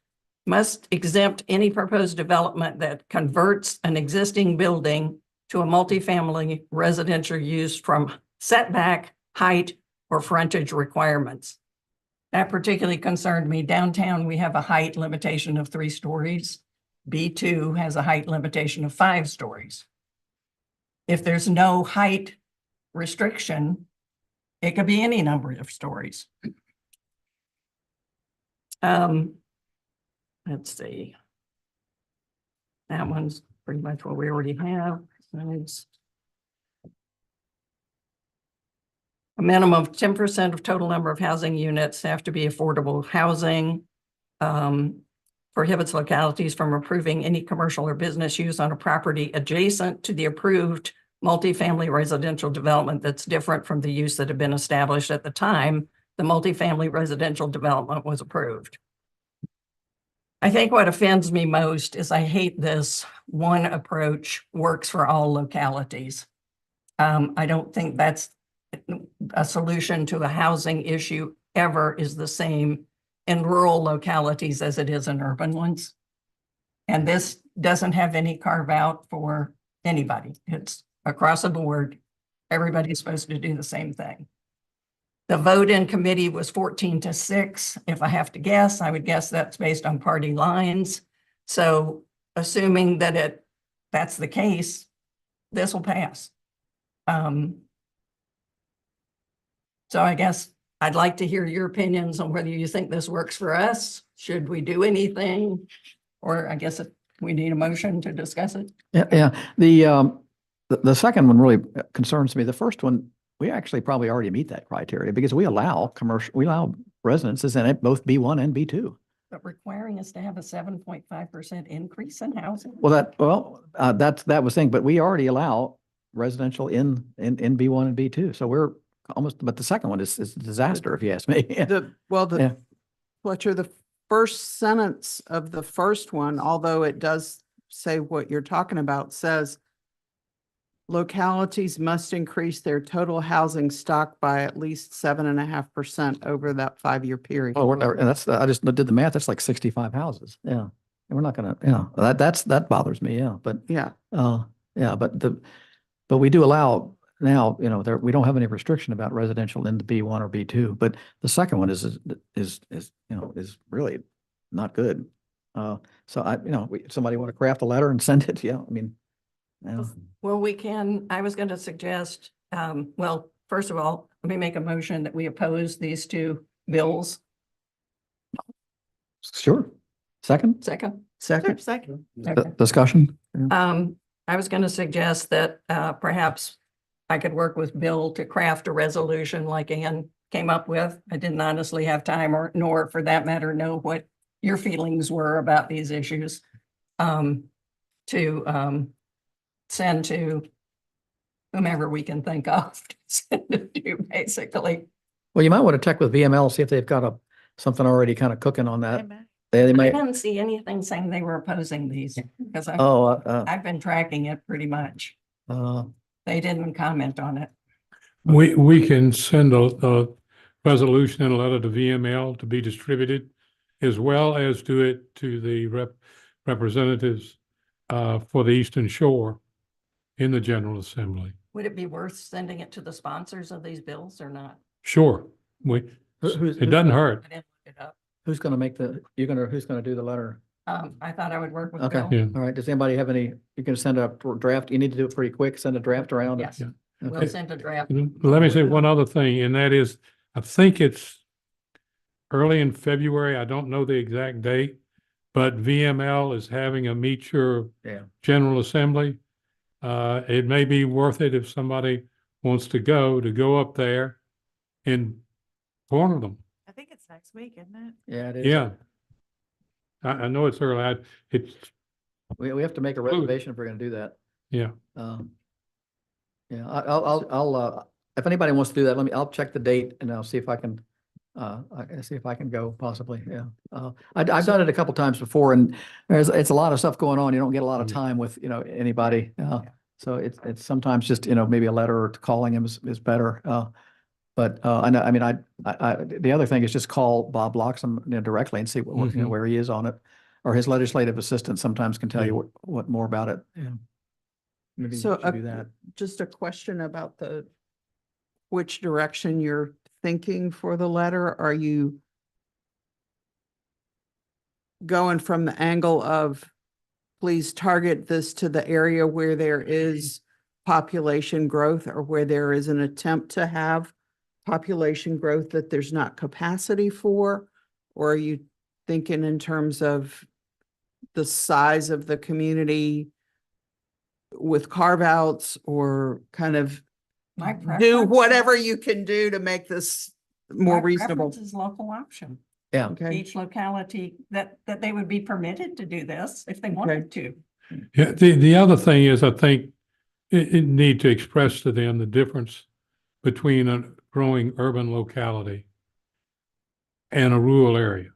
Must exempt any proposed development that converts an existing building to a multifamily residential use from setback, height, or frontage requirements. That particularly concerned me. Downtown, we have a height limitation of 3 stories. B2 has a height limitation of 5 stories. If there's no height restriction, it could be any number of stories. Let's see. That one's pretty much what we already have. It's a minimum of 10% of total number of housing units have to be affordable housing. Prohibits localities from approving any commercial or business use on a property adjacent to the approved multifamily residential development that's different from the use that had been established at the time the multifamily residential development was approved. I think what offends me most is I hate this one approach works for all localities. I don't think that's a solution to a housing issue ever is the same in rural localities as it is in urban ones. And this doesn't have any carve out for anybody. It's across the board. Everybody's supposed to do the same thing. The vote in committee was 14-6. If I have to guess, I would guess that's based on party lines. So assuming that that's the case, this will pass. So I guess I'd like to hear your opinions on whether you think this works for us. Should we do anything? Or I guess we need a motion to discuss it. Yeah. The second one really concerns me. The first one, we actually probably already meet that criteria because we allow residences in it, both B1 and B2. But requiring us to have a 7.5% increase in housing? That was saying, but we already allow residential in B1 and B2. So we're almost, but the second one is a disaster if you ask me. Fletcher, the first sentence of the first one, although it does say what you're talking about, says localities must increase their total housing stock by at least 7.5% over that 5-year period. Oh, and I just did the math. That's like 65 houses. Yeah. And we're not gonna, that bothers me. Yeah. But but we do allow now, we don't have any restriction about residential in the B1 or B2, but the second one is really not good. So somebody want to craft a letter and send it? Yeah. I mean, yeah. Well, I was going to suggest, first of all, let me make a motion that we oppose these 2 bills. Sure. Second? Second. Discussion? I was going to suggest that perhaps I could work with Bill to craft a resolution like Ann came up with. I didn't honestly have time nor for that matter know what your feelings were about these issues to send to whomever we can think of to send it to, basically. Well, you might want to check with VML, see if they've got something already kind of cooking on that. They I might. didn't see anything saying they were opposing these because I've been tracking it pretty much. They didn't comment on it. We can send a resolution and a letter to VML to be distributed, as well as do it to the representatives for the Eastern Shore in the General Assembly. Would it be worth sending it to the sponsors of these bills or not? Sure. It doesn't hurt. I didn't look it up. Who's going to make who's going to do the letter? I thought I would work with Okay. Bill. Yeah. All right. Does anybody have any, you can send a draft. You need to do it pretty quick. Send a draft around. Yes. Yeah. We'll Okay. send a draft. Let me say one other thing, and that is, I think it's early in February. I don't know the exact date, but VML is having a meet your Yeah. General Assembly. It may be worth it if somebody wants to go up there and corner them. I think it's next week, isn't it? Yeah, it is. Yeah. I know it's early. It's, We have to make a Fluid. reservation if we're gonna do that. yeah. Yeah, I'll, if anybody wants to do that, I'll check the date and I'll see if I can, see if I can go possibly, yeah. I've done it a couple times before and it's a lot of stuff going on. You don't get a lot of time with, anybody. So it's sometimes just, maybe a letter or calling him is better. But I know, I mean, the other thing is just call Bob Bloxham directly and see what, where he is on it. Or his legislative assistant sometimes can tell you what more about it. Yeah. Maybe we So, should do that. Just a question about which direction you're thinking for the letter. Are you going from the angle of, please target this to the area where there is population growth or where there is an attempt to have population growth that there's not capacity for? Or are you thinking in terms of the size of the community with carve outs, or kind of My do preference- whatever you can do to make this more my reasonable? preference is local option. Yeah. Okay. Each locality that they would be permitted to do this if they wanted to. Yeah, the other thing is, I think it need to express to them the difference between a growing urban locality and a rural area.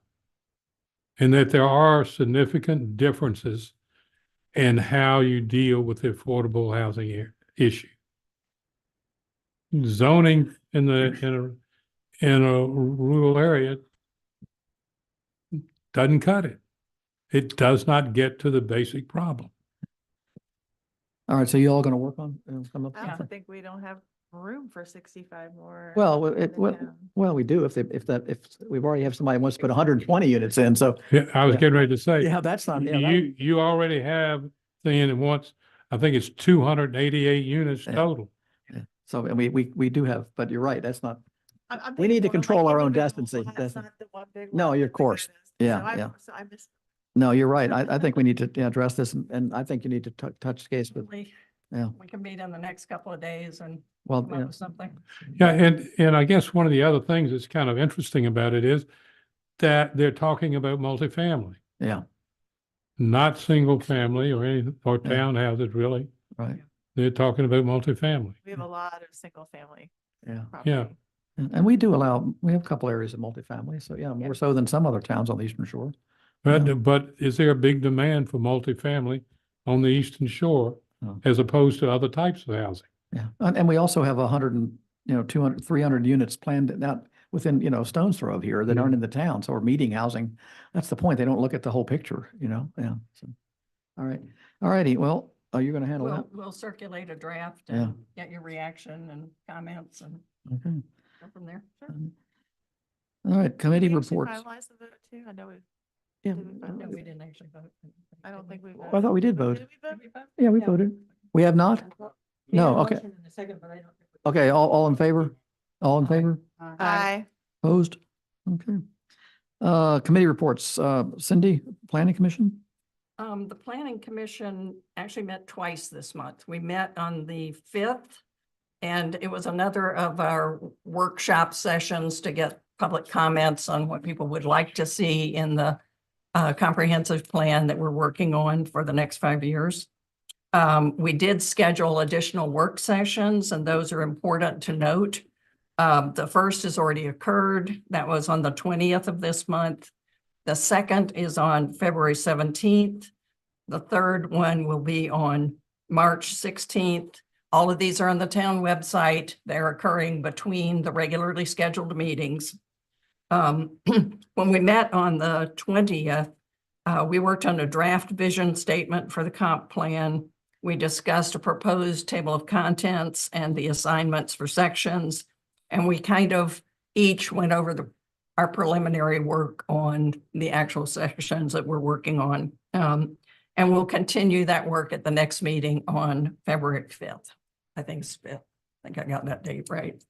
And that there are significant differences in how you deal with the affordable housing issue. Zoning in a rural area doesn't cut it. It does not get to the basic problem. All right, so you all gonna work on, come up? I don't think we don't have room for 65 more. Well, in the town. we do if we've already have somebody who wants to put 120 units in, so. Yeah, I was Yeah. getting ready to say. Yeah, that's not, yeah, You already have thing that wants, I think it's 288 units Yeah. total. so, and we do have, but you're right, that's not, I'm we thinking need to more like control our own individual destiny. lots, That's- not the one big No, one of that the course. guy does. Yeah, So I- yeah. So I missed. no, you're right. I think we need to address this and I think you need to touch base with, yeah. We can meet in the next couple of days and well, come up with something. Yeah, and I guess one of the other things that's kind of interesting about it is that they're talking about multifamily, yeah, not single family or Yeah. townhouses really. right. They're talking about multifamily. We have a lot of single family. Yeah. Yeah. And we have a couple areas of multifamily, so yeah, more so than some other towns on the Eastern Shore. But is there a big demand for multifamily on the Eastern Shore Oh. as opposed to other types of housing? Yeah, and we also have 200, 300 units planned out within, stone's throw of here that aren't in the town, so we're meeting housing. That's the point. They don't look at the whole picture, yeah, so. All right, all righty, well, are you gonna handle that? We'll circulate a draft Yeah. and get your reaction and comments and Okay. go from there. Sure. All right, committee We actually reports. finalized the vote too. I know we. Yeah. did we No, finalize we it? didn't actually vote. I don't think we. Oh, I thought we did vote. Did we vote? Yeah, we No. voted. We have not? No, okay. Okay, all in favor? All in favor? Aye. Opposed? Okay. Committee reports, Cindy, Planning Commission? The Planning Commission actually met twice this month. We met on the 5th, and it was another of our workshop sessions to get public comments on what people would like to see in the comprehensive plan that we're working on for the next 5 years. We did schedule additional work sessions, and those are important to note. The first has already occurred. That was on the 20th of this month. The second is on February 17th. The third one will be on March 16th. All of these are on the town website. They're occurring between the regularly scheduled meetings. When we met on the 20th, we worked on a draft vision statement for the comp plan. We discussed a proposed table of contents and the assignments for sections. And we kind of each went over our preliminary work on the actual sections that we're working on. And we'll continue that work at the next meeting on February 5th. I think it's 5th. I think I got that date right.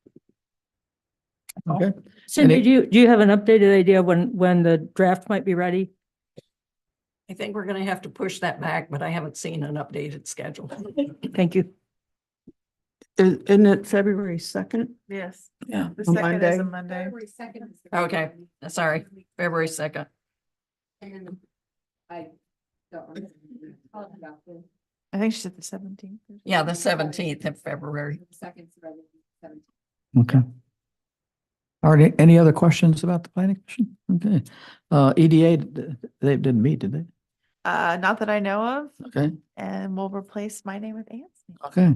Okay. Cindy, Any- do you have an updated idea when the draft might be ready? I think we're gonna have to push that back, but I haven't seen an updated schedule. Thank you. Isn't it February 2nd? Yes. Yeah. The On second is a Monday? Monday. Okay, sorry, February 2nd. I think she said the 17th. Yeah, the 17th of February. Okay. All right, any other questions about the planning commission? Okay. EDA, they didn't meet, did they? Not that I know of, Okay, and we'll replace my name with Anthony. okay.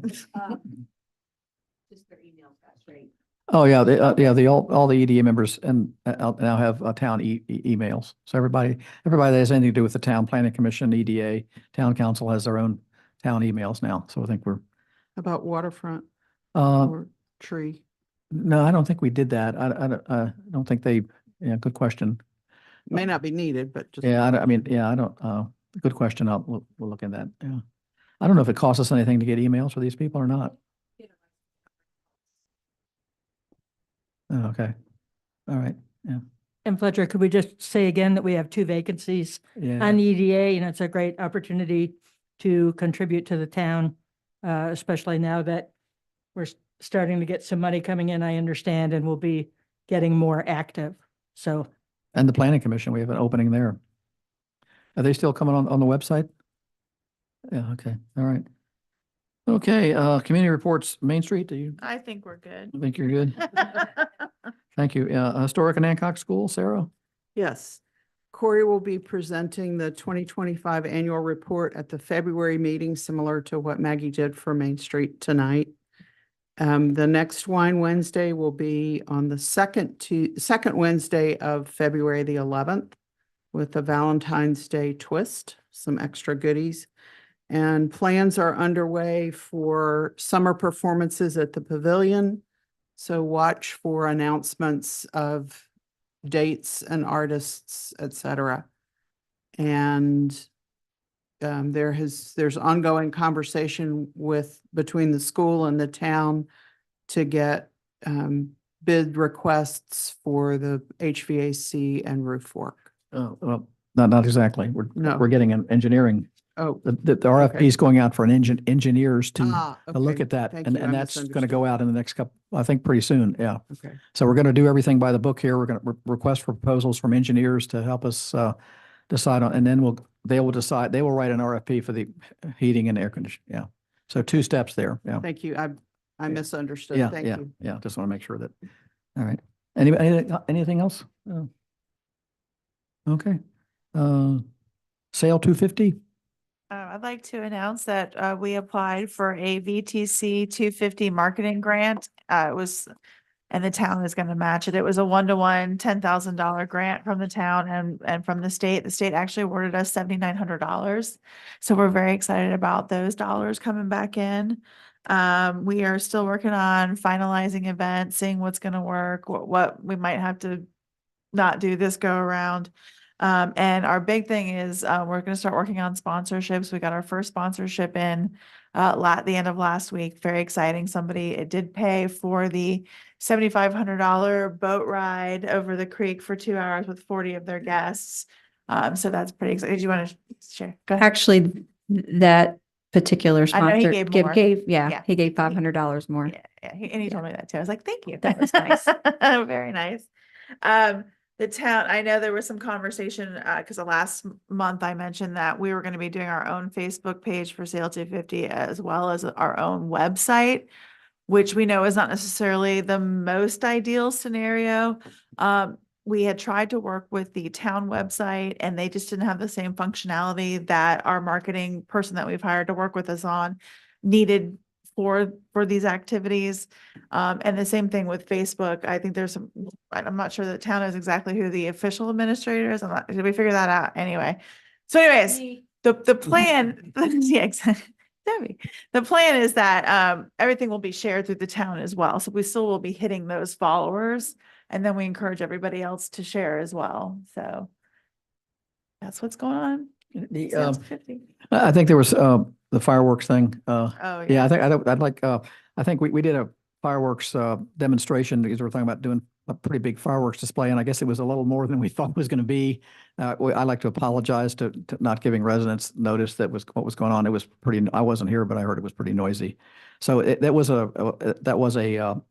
Just their emails got straight. Oh, yeah, all the EDA members and now have town emails. So everybody that has anything to do with the town planning commission, EDA, town council has their own town emails now. So I think we're, About waterfront uh, or tree? no, I don't think we did that. I don't think they, yeah, good question. May not be needed, but just. Yeah, I mean, yeah, I don't, good question. We'll look at that. Yeah. I don't know if it costs us anything to get emails for these people or not. Oh, okay. All right. Yeah. And Fletcher, could we just say again that we have 2 vacancies Yeah. on EDA, and it's a great opportunity to contribute to the town, especially now that we're starting to get some money coming in, I understand, and we'll be getting more active. So And the planning commission, we have an opening there. Are they still coming on the website? Yeah, okay. All right. Okay, community reports, Main Street, do you I think we're good. think you're good? Thank you. Historic and Hancock School, Sarah? Yes. Corey will be presenting the 2025 annual report at the February meeting, similar to what Maggie did for Main Street tonight. The next Wine Wednesday will be on the second Wednesday of February, the 11th, with a Valentine's Day twist, some extra goodies. And plans are underway for summer performances at the pavilion. So watch for announcements of dates and artists, et cetera. And there's ongoing conversation between the school and the town to get bid requests for the HVAC and roof work. Oh, well, not exactly. No. We're getting an engineering. Oh, The RFP is going out for engineers to look okay. at that. Thank And you. I that's going to go misunderstood. out in the next couple, I think pretty soon. Yeah. Okay. So we're going to do everything by the book here. We're going to request for proposals from engineers to help us decide on, and then they will decide, they will write an RFP for the heating and air conditioning. Yeah. So 2 steps there. Yeah. Thank you. I misunderstood. Yeah, Thank yeah, you. yeah. Just want to make sure that, all right. Anything else? Okay. Sale 250? I'd like to announce that we applied for a VTC 250 marketing grant. And the town is going to match it. It was a 1-to-1 $10,000 grant from the town and from the state. The state actually awarded us $7,900. So we're very excited about those dollars coming back in. We are still working on finalizing events, seeing what's going to work, what we might have to not do this go around. And our big thing is we're going to start working on sponsorships. We got our first sponsorship in the end of last week. Very exciting. It did pay for the $7,500 boat ride over the creek for 2 hours with 40 of their guests. So that's pretty exciting. Did you want to share? Go ahead. Actually, that particular I know he sponsor gave more. Yeah. he gave $500 more. Yeah, and he told me that too. I was like, thank you. That was nice. Very nice. The town, I know there was some conversation, because the last month I mentioned that we were going to be doing our own Facebook page for Sale 250 as well as our own website, which we know is not necessarily the most ideal scenario. We had tried to work with the town website and they just didn't have the same functionality that our marketing person that we've hired to work with us on needed for these activities. And the same thing with Facebook. I think I'm not sure the town is exactly who the official administrator is. Did we figure that out? Anyway. So anyways, the plan, yeah, exactly. Debbie. The plan is that everything will be shared through the town as well. So we still will be hitting those followers, and then we encourage everybody else to share as well. So that's what's going on. Sales 50. I think there was the fireworks thing. Oh, Yeah, I think I'd like, I think we did a fireworks demonstration because we're talking about doing a pretty big fireworks display, and I guess it was a little more than we thought it was going to be. I'd like to apologize to not giving residents notice that was what was going on. It was pretty, I wasn't here, but I heard it was pretty noisy. So that was a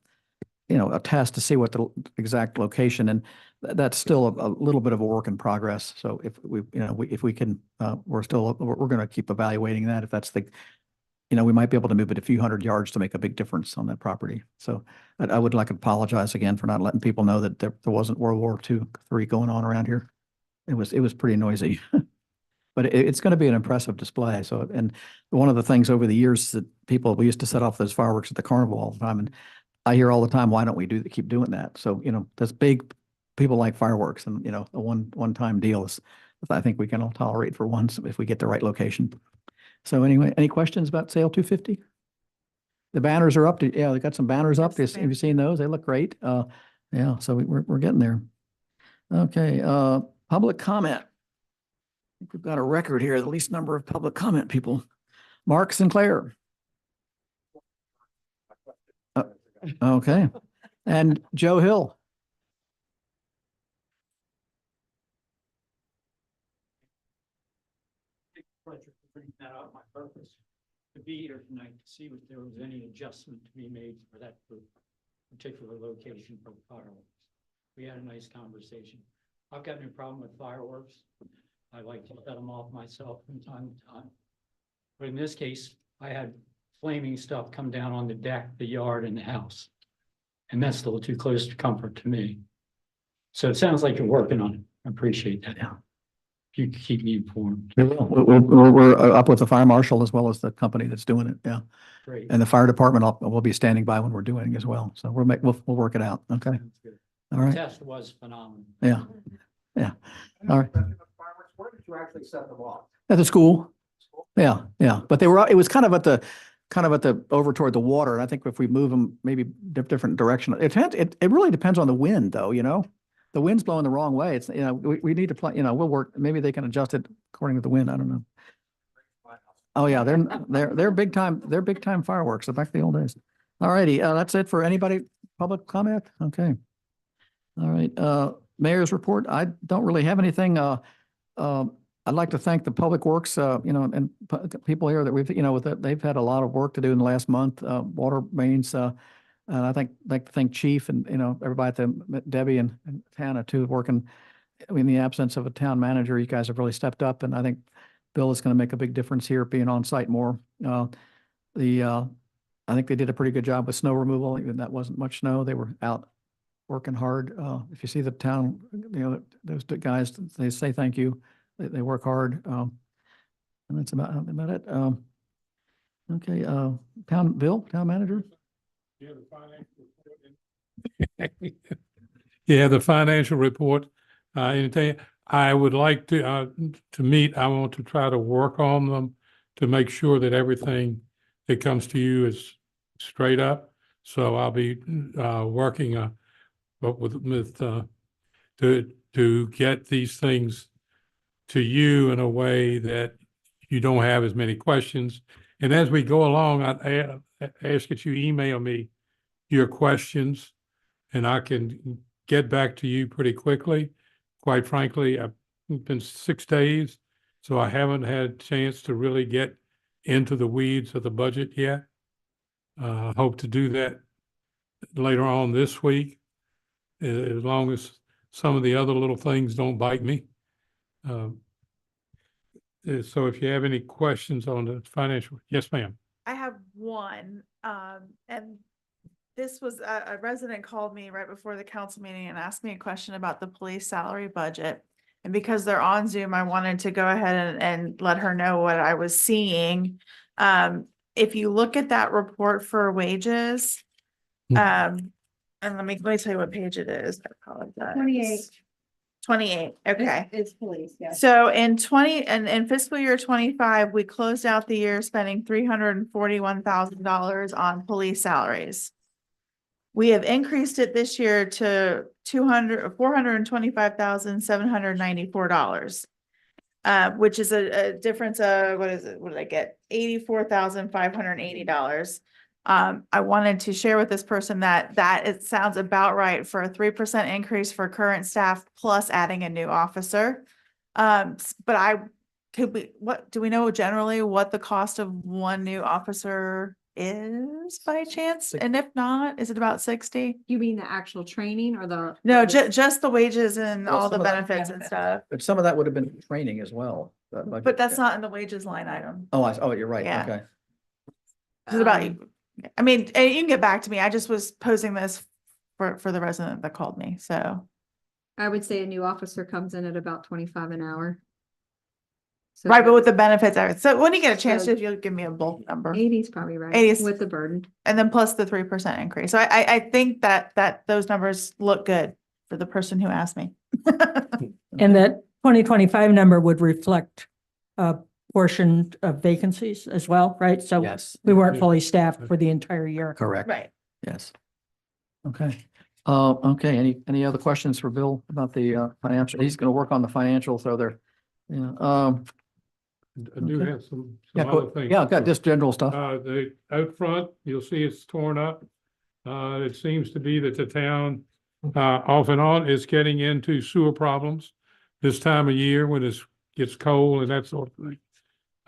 you know, a test to see what the exact location, and that's still a little bit of a work in progress. So if we, you know, if we can, we're going to keep evaluating that. If that's the, you know, we might be able to move it a few hundred yards to make a big difference on that property. So I would like to apologize again for not letting people know that there wasn't World War II, III going on around here. It was pretty noisy, but it's going to be an impressive display. So, and one of the things over the years that we used to set off those fireworks at the carnival all the time, and I hear all the time, why don't we keep doing that? So, you know, that's big, people like fireworks, and, you know, a one-time deal is, I think we can all tolerate for once if we get the right location. So anyway, any questions about Sale 250? The banners are up. Yeah, they got some banners up. Have you seen those? They look great. Yeah, so we're getting there. Okay, public comment. I think we've got a record here, the least number of public comment people. Mark Sinclair. Okay. And Joe Hill. Pleasure for bringing that out. My purpose to be here tonight to see if there was any adjustment to be made for that particular location for fireworks. We had a nice conversation. I've got no problem with fireworks. I like to set them off myself from time to time. But in this case, I had flaming stuff come down on the deck, the yard, and the house. And that's a little too close to comfort to me. So it sounds like you're working on it. I appreciate that. Yeah. If you could keep me informed. We're up with the fire marshal as well as the company that's doing it. Yeah. Great. And the fire department will be standing by when we're doing it as well. So we'll work it out. Okay. Sounds good. All right. The test was phenomenal. Yeah. Yeah. All right. Where did you actually set them off? At the school. Yeah. Yeah. But it was kind of at the over toward the water. And I think if we move them maybe different direction, it really depends on the wind though, you know, the wind's blowing the wrong way. It's, you know, we need to play, you know, we'll work, maybe they can adjust it according to the wind. I don't know. Oh yeah. They're big time fireworks. They're back to the old days. All righty. That's it for anybody. Public comment. Okay. All right. Mayor's report. I don't really have anything. I'd like to thank the Public Works, you know, and people here that we've, you know, they've had a lot of work to do in the last month, water mains. And I like to thank Chief and, you know, everybody, Debbie and Hannah too, working in the absence of a town manager. You guys have really stepped up, and I think Bill is going to make a big difference here, being on site more. I think they did a pretty good job with snow removal, even that wasn't much snow. They were out working hard. If you see the town, you know, those guys, they say thank you. They work hard. And that's about it. Okay, Town manager. Yeah, the financial report. Anything I would like to meet, I want to try to work on them to make sure that everything that comes to you is straight up. So I'll be working to get these things to you in a way that you don't have as many questions. And as we go along, I ask that you email me your questions, and I can get back to you pretty quickly. Quite frankly, I've been 6 days, so I haven't had a chance to really get into the weeds of the budget yet. I hope to do that later on this week, as long as some of the other little things don't bite me. So if you have any questions on the financial, yes, ma'am. I have one, and this was a resident called me right before the council meeting and asked me a question about the police salary budget. And because they're on Zoom, I wanted to go ahead and let her know what I was seeing. If you look at that report for wages, and let me tell you what page it is. I apologize. 28. Okay. It's police, yeah. So in fiscal year 25, we closed out the year spending $341,000 on police salaries. We have increased it this year to $425,794, which is a difference of, what is it? What did I get? $84,580. I wanted to share with this person that it sounds about right for a 3% increase for current staff plus adding a new officer. But do we know generally what the cost of one new officer is by chance? And if not, is it about 60? You mean the actual training or the? No, just the wages and Well, all the some of that- benefits and stuff. But some of that would have been training as well. that budget. But that's not in the wages line item. Oh, you're right. Yeah. Okay. It's about, I mean, you can get back to me. I just was posing this for the resident that called me, so. I would say a new officer comes in at about 25 an hour. So Right, but with the benefits, so when you get a chance, So- if you'll give me a bulk number. 80 is probably right. 80 is- With the burden. And then plus the 3% increase. So I think that those numbers look good for the person who asked me. And that 2025 number would reflect a portion of vacancies as well, right? So Yes. we weren't fully staffed for the entire year. Correct. Right. Yes. Okay. Okay. Any other questions for Bill about the financial? He's going to work on the financial, so they're, yeah. I do Okay. have some Yeah, other go, things. yeah, got just general stuff. The out front, you'll see it's torn up. It seems to be that the town, off and on, is getting into sewer problems this time of year when it gets cold and that sort of thing.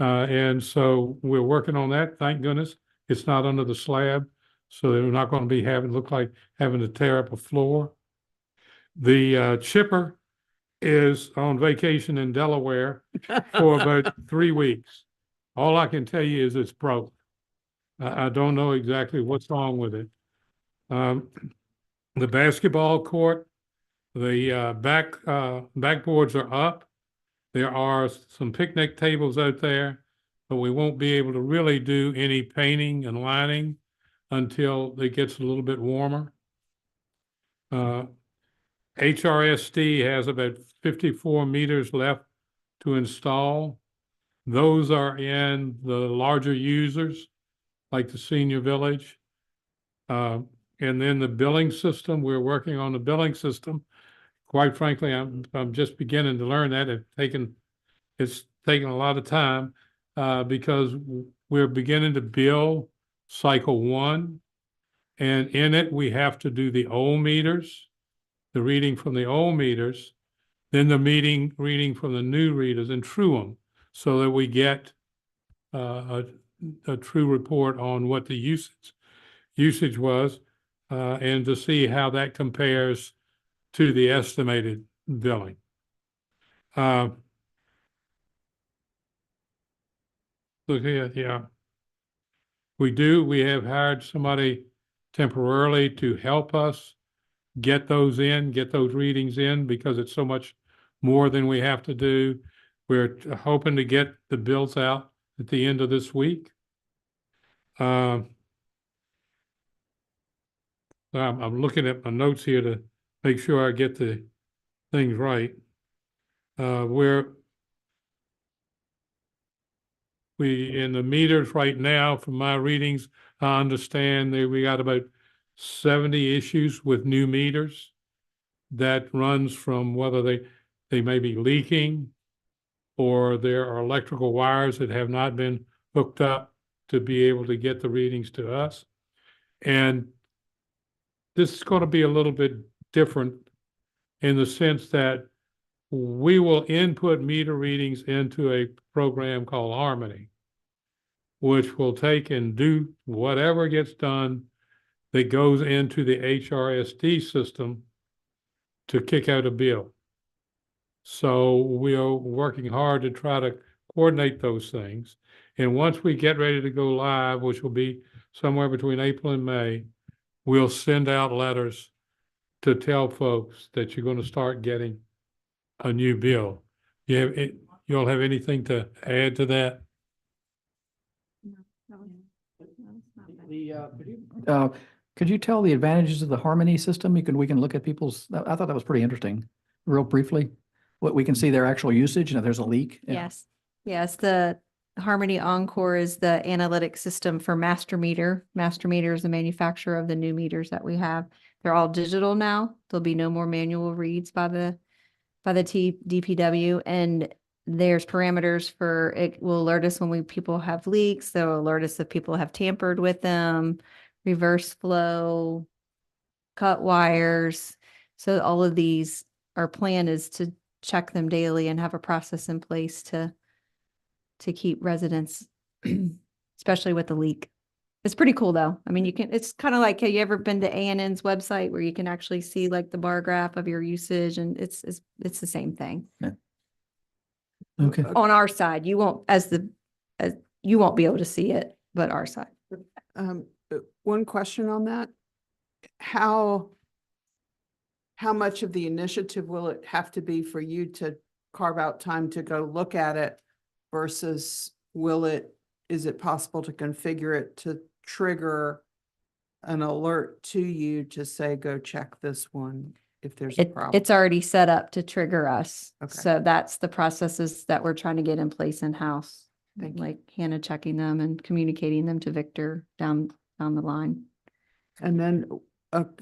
And so we're working on that. Thank goodness. It's not under the slab. So they're not going to be look like having to tear up a floor. The chipper is on vacation in Delaware for about 3 weeks. All I can tell you is it's broke. I don't know exactly what's wrong with it. The basketball court, the backboards are up. There are some picnic tables out there, but we won't be able to really do any painting and lining until it gets a little bit warmer. HRSD has about 54 meters left to install. Those are in the larger users, like the senior village. And then the billing system, we're working on the billing system. Quite frankly, I'm just beginning to learn that. It's taken a lot of time because we're beginning to bill cycle 1. And in it, we have to do the old meters, the reading from the old meters, then the reading from the new readers and true them so that we get a true report on what the usage was and to see how that compares to the estimated billing. Look here, yeah. We have hired somebody temporarily to help us get those readings in because it's so much more than we have to do. We're hoping to get the bills out at the end of this week. I'm looking at my notes here to make sure I get the things right. In the meters right now, from my readings, I understand that we got about 70 issues with new meters. That runs from whether they may be leaking or there are electrical wires that have not been hooked up to be able to get the readings to us. And this is going to be a little bit different in the sense that we will input meter readings into a program called Harmony, which will take and do whatever gets done that goes into the HRSD system to kick out a bill. So we are working hard to try to coordinate those things. And once we get ready to go live, which will be somewhere between April and May, we'll send out letters to tell folks that you're going to start getting a new bill. You'll have anything to add to that? Could you tell the advantages of the Harmony system? We can look at people's, I thought that was pretty interesting, real briefly. What we can see their actual usage and if there's a leak. Yeah. Yes. Yes, the Harmony Encore is the analytic system for Master Meter. Master Meter is the manufacturer of the new meters that we have. They're all digital now. There'll be no more manual reads by the DPW, and There's parameters for, it will alert us when people have leaks. They'll alert us if people have tampered with them, reverse flow, cut wires. So all of these, our plan is to check them daily and have a process in place to keep residents, especially with the leak. It's pretty cool though. I mean, you can, it's kind of like, have you ever been to ANN's website where you can actually see like the bar graph of your usage, and it's the same thing. Yeah. Okay. On our side, you won't, as you won't be able to see it, but our side. One question on that. How much of the initiative will it have to be for you to carve out time to go look at it versus is it possible to configure it to trigger an alert to you to say, go check this one if there's a problem? It's already set up to trigger us. Okay. So that's the processes that we're trying to get in place in-house. Thank you. Like Hannah checking them and communicating them to Victor down the line. And then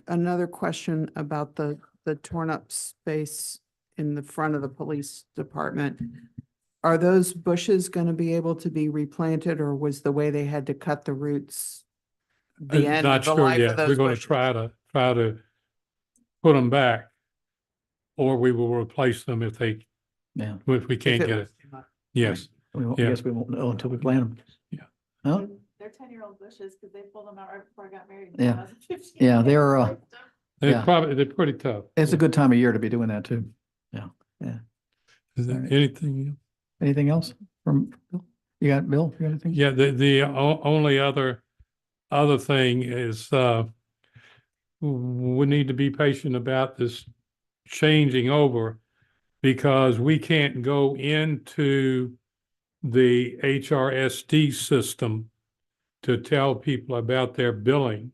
another question about the torn up space in the front of the police department. Are those bushes going to be able to be replanted, or was the way they had to cut the roots the end Not of the sure life yet. of those We're going to bushes? try to put them back, or we will replace them if we can't get it. Yes. I Yeah. guess we won't know until we plant them. Yeah. Huh? They're 10-year-old bushes because they pulled them out right before I got married. Yeah. Yeah, they're yeah. They're pretty tough. It's a good time of year to be doing that too. Yeah, yeah. Is there All right. anything? Anything else from Bill? You got Bill? You got anything? Yeah, the only other thing is, we need to be patient about this changing over, because we can't go into the HRSD system to tell people about their billing.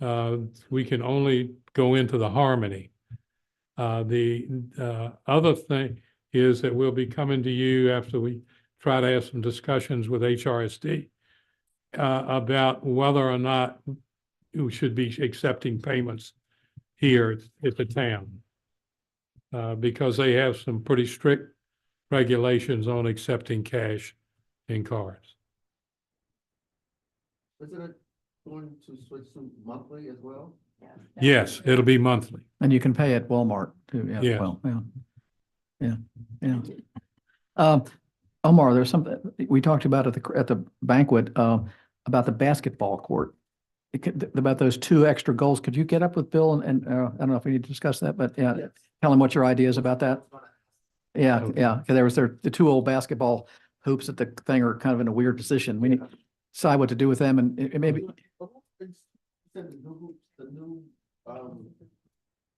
We can only go into the Harmony. The other thing is that we'll be coming to you after we try to have some discussions with HRSD about whether or not we should be accepting payments here at the town. Because they have some pretty strict regulations on accepting cash and cards. Is it going to switch to monthly as well? Yes, it'll be monthly. And you can pay at Walmart too. Yeah. Yeah. Well, yeah. Omar, there's something we talked about at the banquet, about the basketball court. About those 2 extra goals. Could you get up with Bill and I don't know if we need to discuss that, but yeah, tell him what your idea is about that. Yeah, yeah. 'Cause there was the 2 old basketball hoops at the thing are kind of in a weird position. We need to decide what to do with them, and maybe. The new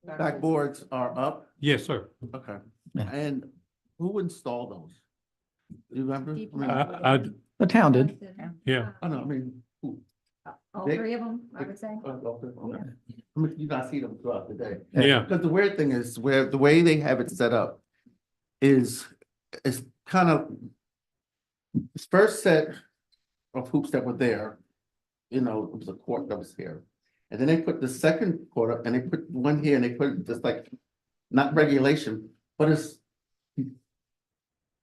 backboards are up. Yes, sir. Okay. Yeah. And who installed those? Do you remember? The town did. Yeah. I know, I mean, who? All They- 3 of them, I would say. Okay. I mean, you guys see them throughout the day. Yeah. Because the weird thing is where the way they have it set up is kind of this first set of hoops that were there, it was a court that was here. And then they put the second court up and they put one here and they put it just like, not regulation, but it's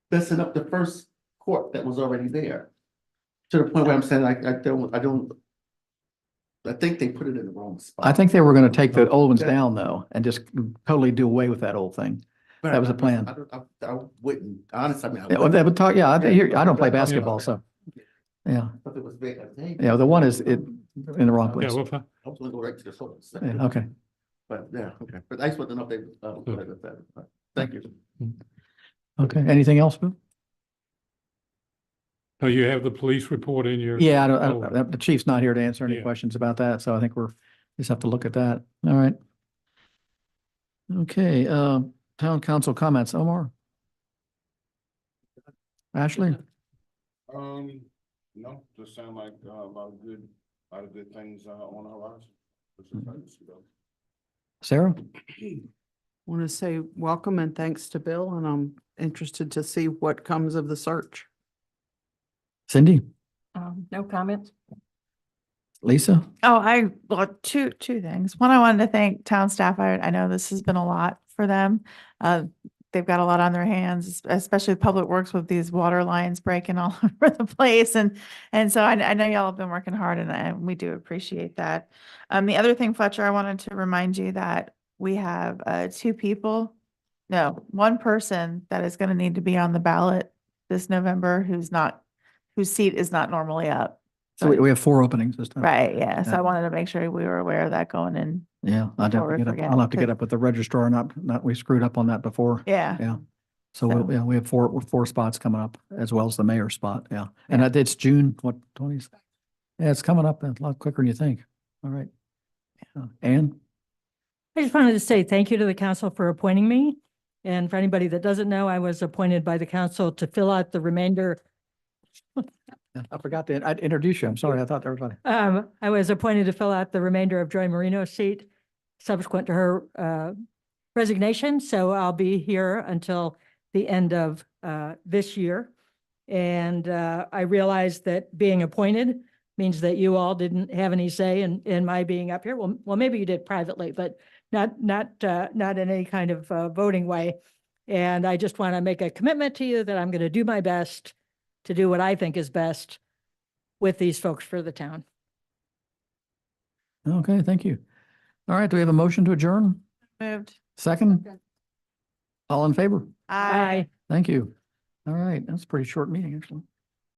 messing up the first court that was already there. To the point where I'm saying, I think they put it in the wrong spot. I think they were going to take the old ones down though, and just totally do away with that old thing. But That was the plan. I wouldn't, honestly, I mean. Yeah, well, they would talk, yeah, I don't play basketball, so, yeah. But it was big. Yeah, the one is in the wrong Yeah, place. well, I was gonna go right to the source. Yeah, okay. But yeah, okay, but I just want to know if they, put it with that. Thank you. Okay, anything else, Bill? So you have the police report in your. Yeah, I don't, the chief's not here to answer any Yeah. questions about that, so I think just have to look at that. All right. Okay, town council comments, Omar? Ashley? No, just sound like a lot of good things on the horizon. Which is exciting to see those. Sarah? Want to say welcome and thanks to Bill, and I'm interested to see what comes of the search. Cindy? No comments? Lisa? Well, two things. One, I wanted to thank town staff. I know this has been a lot for them. they've got a lot on their hands, especially Public Works with these water lines breaking all over the place. And so I know y'all have been working hard and we do appreciate that. The other thing, Fletcher, I wanted to remind you that we have, one person that is going to need to be on the ballot this November whose seat is not normally up. So we have 4 openings this time. Right, yeah. So Yeah. I wanted to make sure we were aware of that going in. Yeah, I'd have Before to we get up, forget, I'll have to get 'cause- up with the registrar, not, we screwed up on that before. Yeah. Yeah. So So- yeah, we have 4 spots coming up as well as the mayor spot. Yeah. And it's June, what, 20th? Yeah, it's coming up a lot quicker than you think. All right. Ann? I just wanted to say thank you to the council for appointing me. And for anybody that doesn't know, I was appointed by the council to fill out the remainder. I forgot to introduce you. I'm sorry. I thought everybody. I was appointed to fill out the remainder of Joy Marino's seat subsequent to her resignation. So I'll be here until the end of this year. And I realized that being appointed means that you all didn't have any say in my being up here. Well, maybe you did privately, but not in any kind of voting way. And I just want to make a commitment to you that I'm going to do my best to do what I think is best with these folks for the town. Okay, thank you. All right, do we have a motion to adjourn? Moved. Second? All in favor? Aye. Thank you. All right, that's a pretty short meeting, actually.